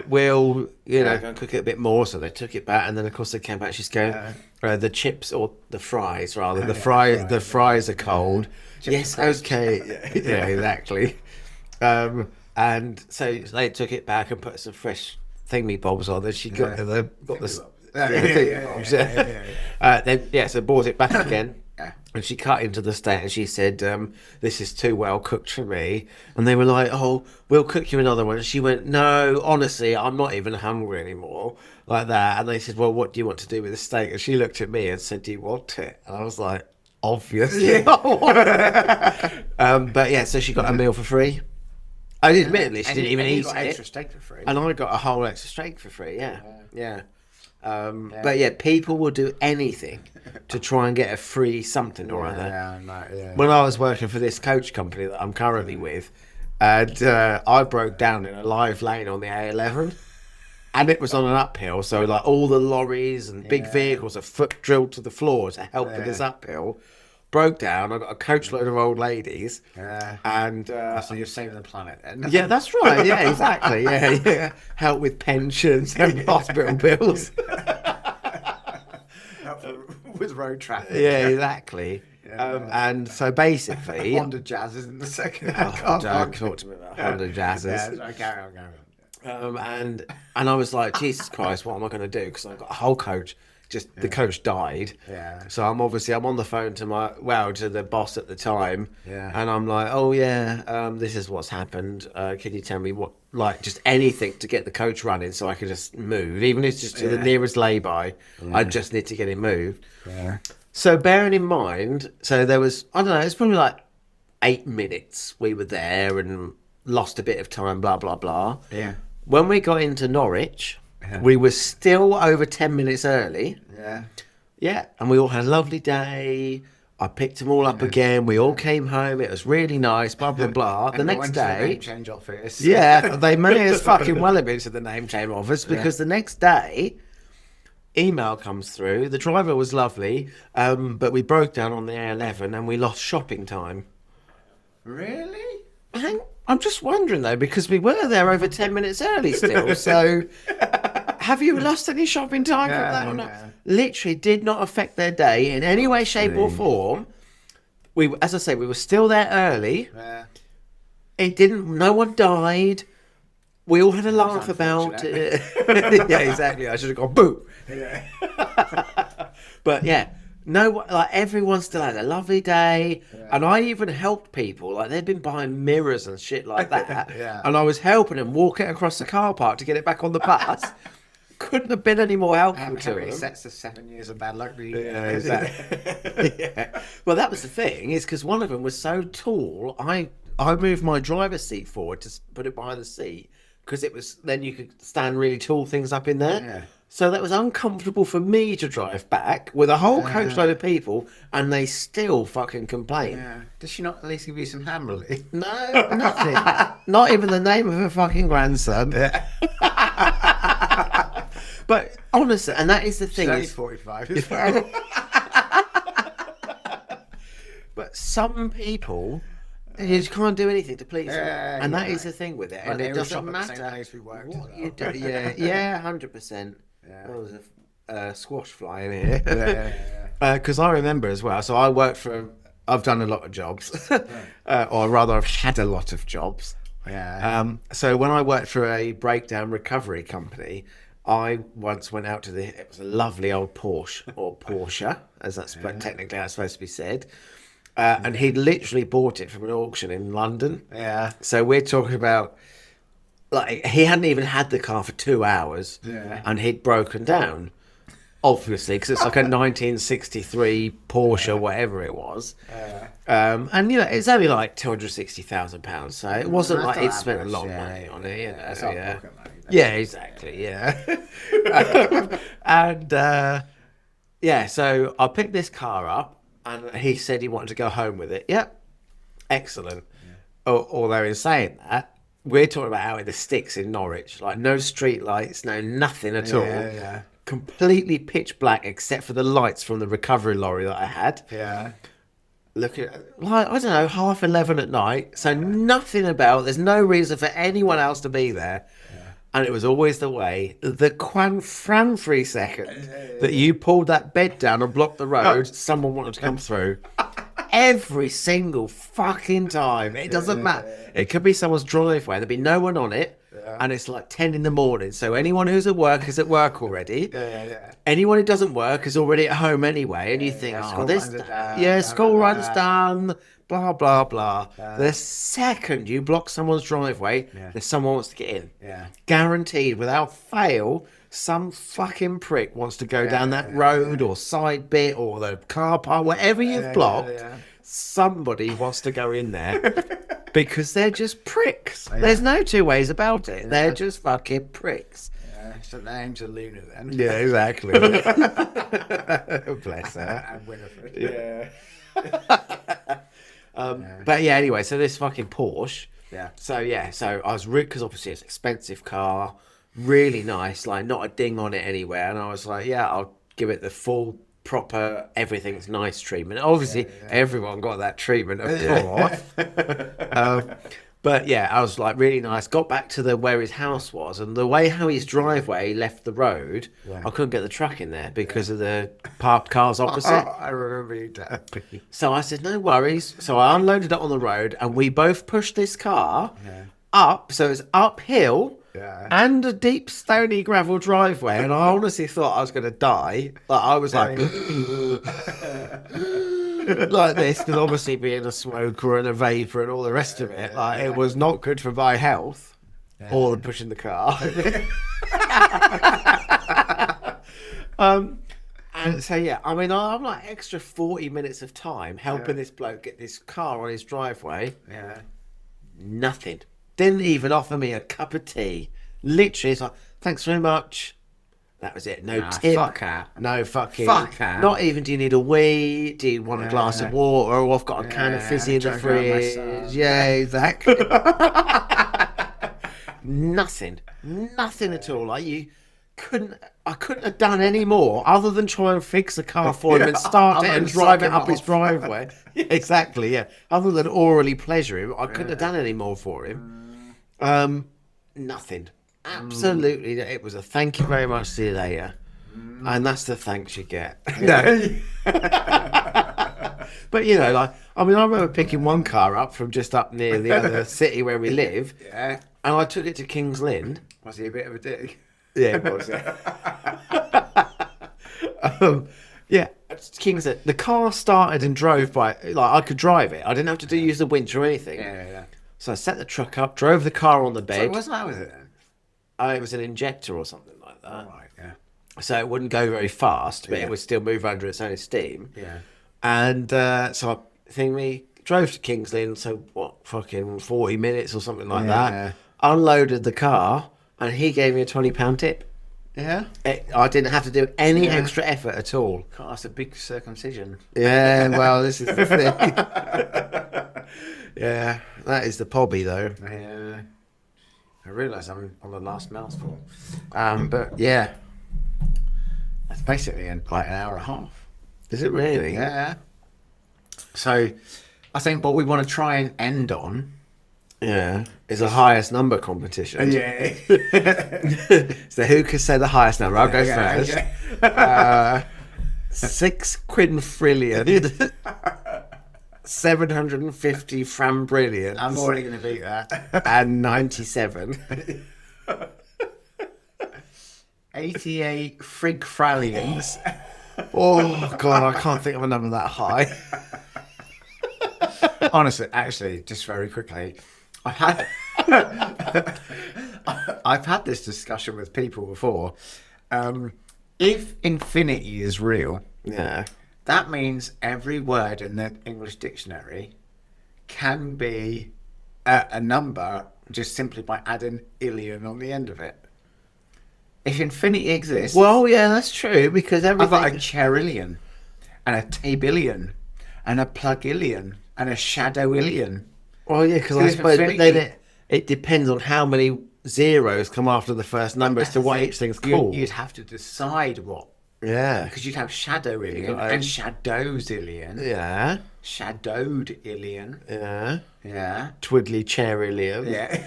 We'll, go and cook it a bit more. So they took it back. And then, of course, they came back. She's going, the chips or the fries, rather. The fries are cold. Yes, okay. Yeah, exactly. And so they took it back and put some fresh thingy-bobs on. Then she got the... So bought it back again, And she cut into the steak and she said, this is too well cooked for me. And they were like, oh, we'll cook you another one. And she went, no, honestly, I'm not even hungry anymore. Like that. And they said, well, what do you want to do with the steak? And she looked at me and said, do you want it? And I was like, obviously. But yeah, so she got a meal for free. Admittedly, she didn't even eat got it. extra steak for free. And I got a whole extra steak for free, yeah. But yeah, people will do anything to try and get a free something or other. When I was working for this coach company that I'm currently with, and I broke down in a live lane on the A11, and it was on an uphill, so like all the lorries and big vehicles are foot drilled to the floor to help with this uphill. Broke down. I got a coach load of old ladies, and so you're saving the planet then. yeah, that's right. Yeah, exactly. Yeah. Help with pensions and hospital bills. With road traffic. Yeah, exactly. And so basically, Honda Jazzes in the second hand. don't talk to me about Honda Jazzes. Yeah, carry on. And I was like, Jesus Christ, what am I going to do? Because I've got a whole coach. Just the coach died. Yeah. So I'm on the phone to to the boss at the time. Yeah. And I'm like, oh yeah, this is what's happened. Can you tell me what, like, just anything to get the coach running so I can just move, even if it's just to the nearest lay-by. I just need to get it moved. Yeah. So bearing in mind, so there was, I don't know, it's probably like 8 minutes we were there and lost a bit of time, blah blah blah. Yeah. When we got into Norwich. We were still over 10 minutes early. Yeah. Yeah, and we all had a lovely day. I picked them all up again. We all came home. It was really nice, blah, blah, blah. The next day... the name change office. Yeah, they may as fucking well have been to the name change office because the next day, email comes through. The driver was lovely, but we broke down on the A11 and we lost shopping time. Really? I'm just wondering, though, because we were there over 10 minutes early still, so... Have you lost any shopping time from that or not? Literally did not affect their day in any way, shape or form. As I say, we were still there early. Yeah. It didn't, no one died. We all had a laugh about it. Yeah, exactly. I should have gone, boo. Yeah. But yeah, everyone still had a lovely day. Yeah. And I even helped people. Like, they'd been buying mirrors and shit like that. And I was helping them walk it across the car park to get it back on the bus. Couldn't have been any more helpful to them. Sets of 7 years of bad luck. Yeah, exactly. Yeah. Well, that was the thing, is because one of them was so tall, I moved my driver's seat forward to put it behind the seat because it was, then you could stand really tall things up in there. Yeah. So that was uncomfortable for me to drive back with a whole coach load of people, and they still fucking complain. Yeah. Does she not at least give you some Hammerly? No, nothing. Not even the name of her fucking grandson. Yeah. But honestly, and that is the thing. She's 45 as well. But some people, you just can't do anything to please them. And that is the thing with it. And it doesn't matter what you do. Yeah, 100%. Yeah. There was a squash fly in here. Because I remember as well, so I worked I've done a lot of jobs. Or rather, I've had a lot of jobs. Yeah. So when I worked for a breakdown recovery company, I once went out to it was a lovely old Porsche, or Porsche, as that's technically how it's supposed to be said. And he'd literally bought it from an auction in London. Yeah. So we're talking about, like, he hadn't even had the car for 2 hours. Yeah. And he'd broken down. Obviously, because it's like a 1963 Porsche, whatever it was. And, it's only like £260,000. So it wasn't like he'd spent a lot of money on it. It's not pocket money. Yeah, exactly, yeah. And, so I picked this car up, and he said he wanted to go home with it. Yep, excellent. Yeah. Although in saying that, we're talking about out in the sticks in Norwich. Like, no street lights, no nothing at all. Yeah. Completely pitch black, except for the lights from the recovery lorry that I had. Yeah. Look at, like, I don't know, 11:30 at night. So nothing about, there's no reason for anyone else to be there. And it was always the way, the Fran 3 seconds that you pulled that bed down and blocked the road, someone wanted to come through. Every single fucking time. It doesn't matter. It could be someone's driveway. There'd be no one on it. and it's like 10 in the morning. So anyone who's at work is at work already. Yeah. Anyone who doesn't work is already at home anyway. And you think, school this, runs are done, yeah, blah, school blah, runs blah. done, blah, blah, blah. The second you block someone's driveway, there's someone wants to get in. Yeah. Guaranteed, without fail, some fucking prick wants to go down that road or side bit or the car park, whatever you've blocked. Somebody wants to go in there because they're just pricks. There's no two ways about it. They're just fucking pricks. So the name's a Luna then. Yeah, exactly. Bless her. And Winifred. But yeah, anyway, so this fucking Porsche. Yeah. So I was rude because obviously it's an expensive car, really nice, like not a ding on it anywhere. And I was like, yeah, I'll give it the full, proper, everything's nice treatment. Obviously, everyone got that treatment, of course. But yeah, I was like really nice. Got back to where his house was, and the way how his driveway left the road, I couldn't get the truck in there because of the parked cars opposite. I remember you telling me. So I said, no worries. So I unloaded it on the road, and we both pushed this car up. So it's uphill and a deep, stony gravel driveway. And I honestly thought I was going to die. Like I was like, like this, because obviously being a smoker and a vapor and all the rest of it, like it was not good for my health or pushing the car. And so yeah, I mean, I'm like extra 40 minutes of time helping this bloke get this car on his driveway. Yeah. Nothing. Didn't even offer me a cup of tea. Literally, it's like, thanks very much. That was it. No tip. Fuck her. No fucking. Fuck her. Not even, do you need a wee? Do you want a glass of water? Or I've got a can of fizzy in the fridge. Yeah, exactly. Nothing. Nothing at all. Like I couldn't have done any more other than try and fix the car for him and start it and drive it up his driveway. Exactly, yeah. Other than orally pleasure him, I couldn't have done any more for him. Nothing. Absolutely. It was a thank you very much, see you later. And that's the thanks you get. But you know, like, I mean, I remember picking one car up from just up near the other city where we live. Yeah. And I took it to King's Lynn. Was he a bit of a dick? Yeah, it was. Yeah, King's Lynn. The car started and drove by. Like I could drive it. I didn't have to use the winch or anything. Yeah. So I set the truck up, drove the car on the bed. So what's that with it then? It was an injector or something like that. Right, yeah. So it wouldn't go very fast, but it would still move under its own steam. Yeah. And so we drove to King's Lynn, so what, fucking 40 minutes or something like that. Yeah. Unloaded the car, and he gave me a £20 tip. Yeah. I didn't have to do any extra effort at all. God, that's a big circumcision. Yeah, well, this is the thing. Yeah, that is the pobby, though. Yeah. I realise I'm on the last mouthful. But yeah. That's basically in like an hour and a half. Is it really? Yeah. So I think what we want to try and end on. Yeah. Is a highest number competition. Yeah. So who can say the highest number? I'll go first. Okay. 6 quinfrillion. 750 frambrillions. I'm already going to beat that. And 97. 88 frigfrallions. Oh, God, I can't think of a number that high. Honestly, actually, just very quickly, I've had this discussion with people before. If infinity is real, Yeah. that means every word in the English dictionary can be a number just simply by adding illion on the end of it. If infinity exists, Well, yeah, that's true, because I've got a everything... cherillion and a tabillion and a plugillion and a shadowillion. Well, yeah, because I Because suppose but infinity- then it depends on how many zeros come after the first number as to what each thing's called. You'd have to decide what. Yeah. Because you'd have shadowillion got and shadowzillion. Yeah. Shadowed illion. Yeah. Yeah. Twiddly cherry-lium. Yeah.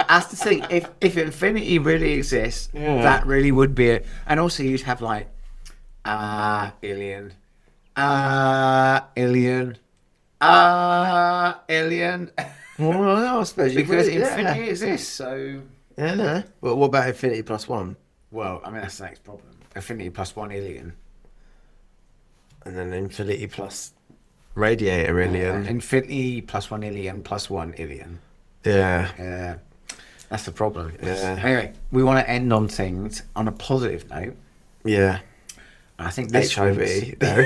That's the thing. If infinity really exists, that really would be it. And also you'd have like illion. Illion. Illion. Well, I suppose you Because could, yeah. infinity exists, so... Yeah, no. Well, what about infinity plus one? Well, I mean, that's the next problem. Infinity plus 1 alien. And then infinity plus radiator alien. Infinity plus 1 alien plus 1 alien. Yeah. Yeah. That's the problem. Yeah. Anyway, we want to end on things on a positive note. Yeah. I think this HIV, week's- no.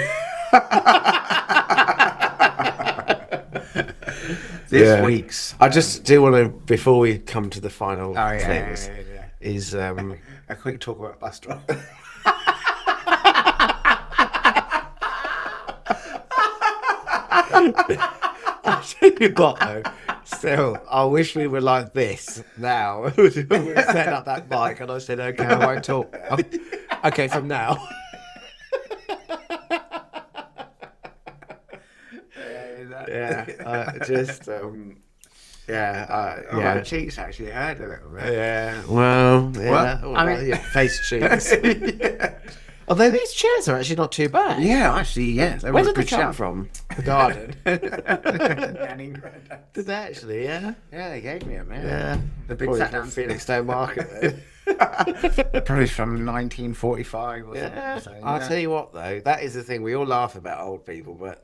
This week's... I just do want to, before we come to the final things, yeah. is A quick talk about bus driver. I tell you what though, still, I wish we were like this now. We were setting up that mic and I said, okay, I won't talk. Okay, from now. Yeah, just, My cheeks actually hurt a little bit. yeah, well, yeah. Well, I mean- face cheeks. Yeah. Although these chairs are actually not too bad. Yeah, actually, yeah. Where did they come from? The garden. Nanny and Grandad. Did they actually, yeah? Yeah, they gave me it, man. Yeah. The big Probably sat from down Felixstowe Market then. Probably from 1945 or Yeah. something. So, I'll yeah. tell you what though, that is the thing, we all laugh about old people, but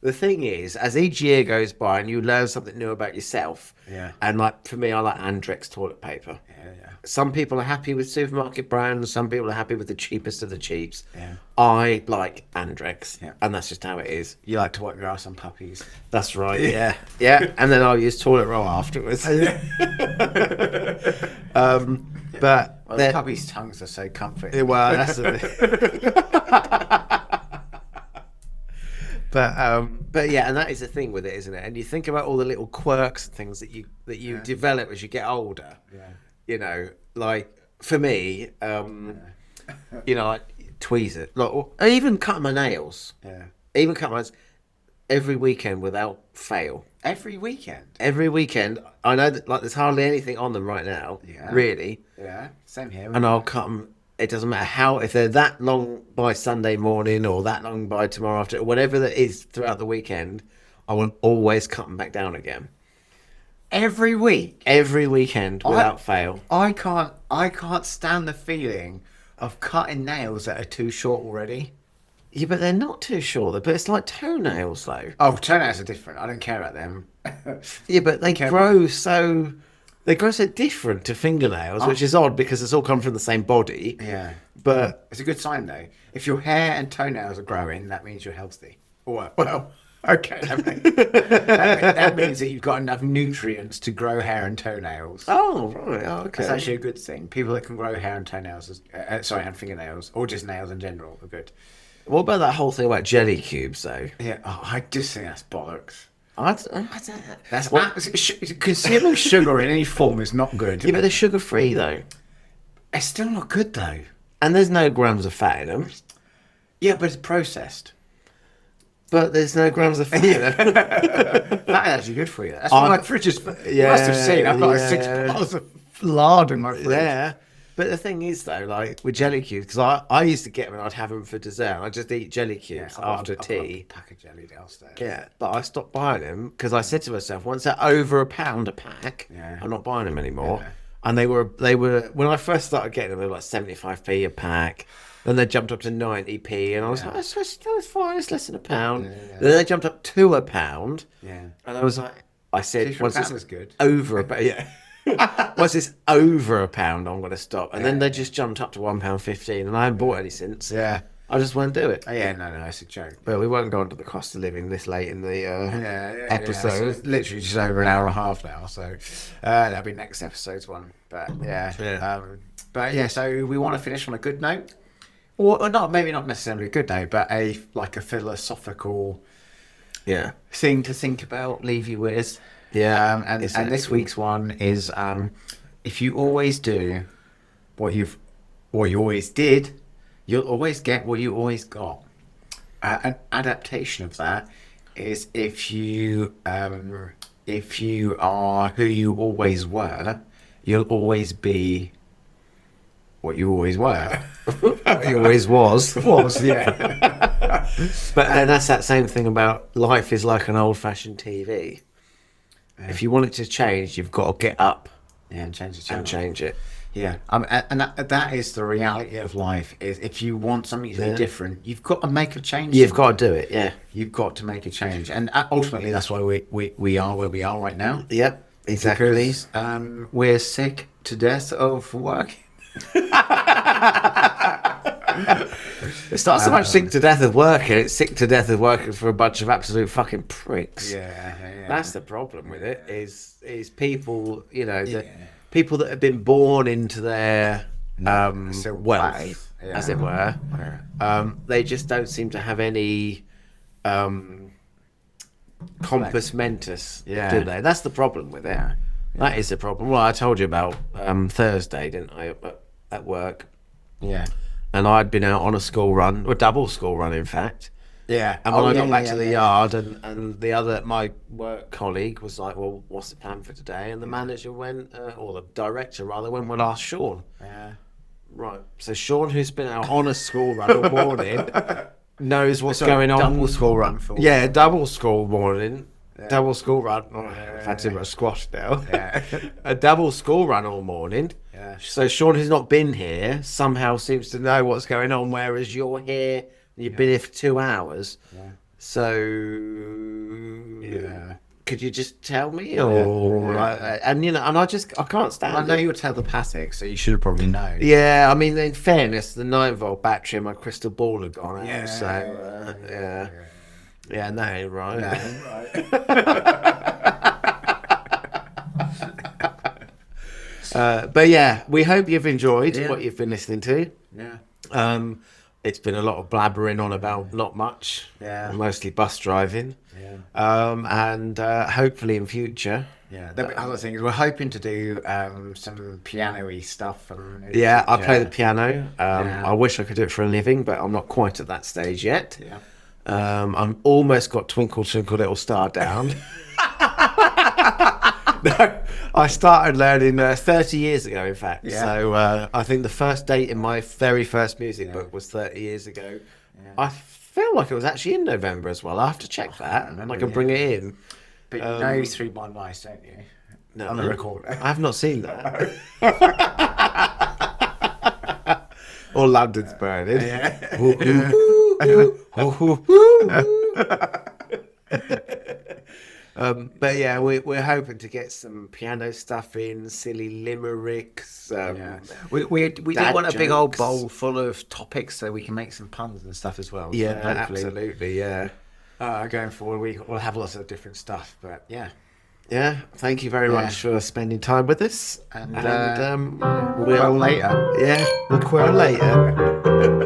the thing is, as each year goes by and you learn something new about yourself, Yeah. and like for me, I like Andrex toilet paper. Yeah. Some people are happy with supermarket brands, some people are happy with the cheapest of the cheaps. Yeah. I like Andrex, Yeah. and that's just how it is. You like to wipe your ass on puppies. That's right, yeah. Yeah, and then I'll use toilet roll afterwards. But Well, they're- the puppies' tongues are so comforting. well, that's but yeah, and that is the thing with it, isn't it? And you think about all the little quirks and things that you develop as you get older. Yeah. You know, like for me, you know, like tweezer, like, or even cut my nails. Yeah. Even cut my nails every weekend without fail. Every weekend. Every weekend, I know that like there's hardly anything on them right now, Yeah. really, Yeah. Same here. and I'll cut them. It doesn't matter how, if they're that long by Sunday morning or that long by tomorrow after, whatever that is throughout the weekend, I will always cut them back down again. Every week. Every weekend without fail. I can't stand the feeling of cutting nails that are too short already. Yeah, but they're not too short, but it's like toenails though. Oh, toenails are different. I don't care about them. Yeah, but they grow so different to fingernails, which is odd because it's all come from the same body. Yeah. But It's a good sign though. If your hair and toenails are growing, that means you're healthy. Well, okay. That means that you've got enough nutrients to grow hair and toenails. oh right, oh, okay. That's actually a good thing. People that can grow hair and toenails, and fingernails, or just nails in general, are good. What about that whole thing about jelly cubes though? Yeah. Oh, I just think that's bollocks. I don't, That's consuming sugar in any form is not good. yeah, but they're sugar free though, It's still not good though. and there's no grams of fat in them. Yeah, but it's processed. But there's no grams of fat in them. That's actually good for you. That's what my fridge is. You must have seen. I've got like 6 bars of lard in my fridge. Yeah. But the thing is, though, like with jelly cubes, because I used to get them and I'd have them for dessert. I just eat jelly cubes after I've got tea. a pack of jelly downstairs. Yeah, but I stopped buying them because I said to myself, once they're over £1 a pack, Yeah. I'm not buying them anymore. Yeah. And they were when I first started getting them, they were like 75p a pack. Then they jumped up to 90p, and I was like, that's fine, it's less than £1. yeah. Then they jumped up to £1, Yeah. and I was like, I said, See, for once £1 it's is good. over a pound, yeah. Once it's over £1, I'm going to stop. And then they just jumped up to £1.15, and I haven't bought any since. Yeah. I just won't do it. Oh, yeah, no, it's a joke. But we won't go on to the cost of living this late in the episode. So it's literally just over an hour and a half now, so that'll be next episode's one. But yeah, so we want to finish on a good note, or not, maybe not necessarily a good note, but a philosophical thing to think about, leave you with. Yeah, and this week's one is if you always do what you always did, you'll always get what you always got. An adaptation of that is if you are who you always were, you'll always be what you always were. It always was. Yeah. But then that's that same thing about life is like an old-fashioned TV. If you want it to change, you've got to get up Yeah, and change the channel. and change it. Yeah, and that is the reality of life. Is if you want something to be different, you've got to make a change. You've got to do it. Yeah. You've got to make a change, and ultimately that's why we are where we are right now. Yep. Exactly. Because we're sick to death of work. It's not so much sick to death of working, it's sick to death of working for a bunch of absolute fucking pricks. Yeah. That's the problem with it, is people, you know, people that have been born into their wealth, as it were, they just don't seem to have any compos mentis, do they? That's the problem with it. That is the problem. Well, I told you about Thursday, didn't I, at work? Yeah. And I'd been out on a school run, or double school run, in fact. Yeah. And when I got back to the yard, and my work colleague was like, "Well, what's the plan for today?" And the manager went, or the director rather, went, "Well, ask Sean." Yeah. Right. So Sean, who's been out on a school run all morning, knows what's going on. Double school run for. Yeah, double school morning. Yeah. Double school run. Oh, I've had too much squash now. Yeah. A double school run all morning. Yeah. So Sean, who's not been here, somehow seems to know what's going on, whereas you're here, you've been here for 2 hours. Yeah. So, could you just tell me? Or and you know, and I can't stand. I know you're telepathic, so you should have probably known. Yeah, I mean, in fairness, the 9-volt battery in my crystal ball had gone out. Yeah. So, yeah, that ain't right. That ain't right. But yeah, we hope you've enjoyed what you've been listening to. Yeah. It's been a lot of blabbering on about not much. Yeah. Mostly bus driving. Yeah. And hopefully in future. Yeah. There'll be other things. We're hoping to do some piano-y stuff. Yeah, I play the piano. I wish I could do it for a living, but I'm not quite at that stage yet. Yeah. I'm almost got Twinkle Twinkle Little Star down. No, I started learning 30 years ago, in fact. Yeah. So I think the first date in my very first music book was 30 years ago. Yeah. I feel like it was actually in November as well. I have to check that. I can bring it in. But you know 3 by Mice, don't you? No, on the recorder. I have not seen that. Or London's Burning. Yeah. But yeah, we're hoping to get some piano stuff in, silly limericks. We do want a big old bowl full of topics so we can make some puns and stuff as well. Yeah, so absolutely. Yeah. Going forward, we'll have lots of different stuff. But yeah. Yeah. Thank you very much for spending time with us. And we'll quell later. Yeah, we'll quell later.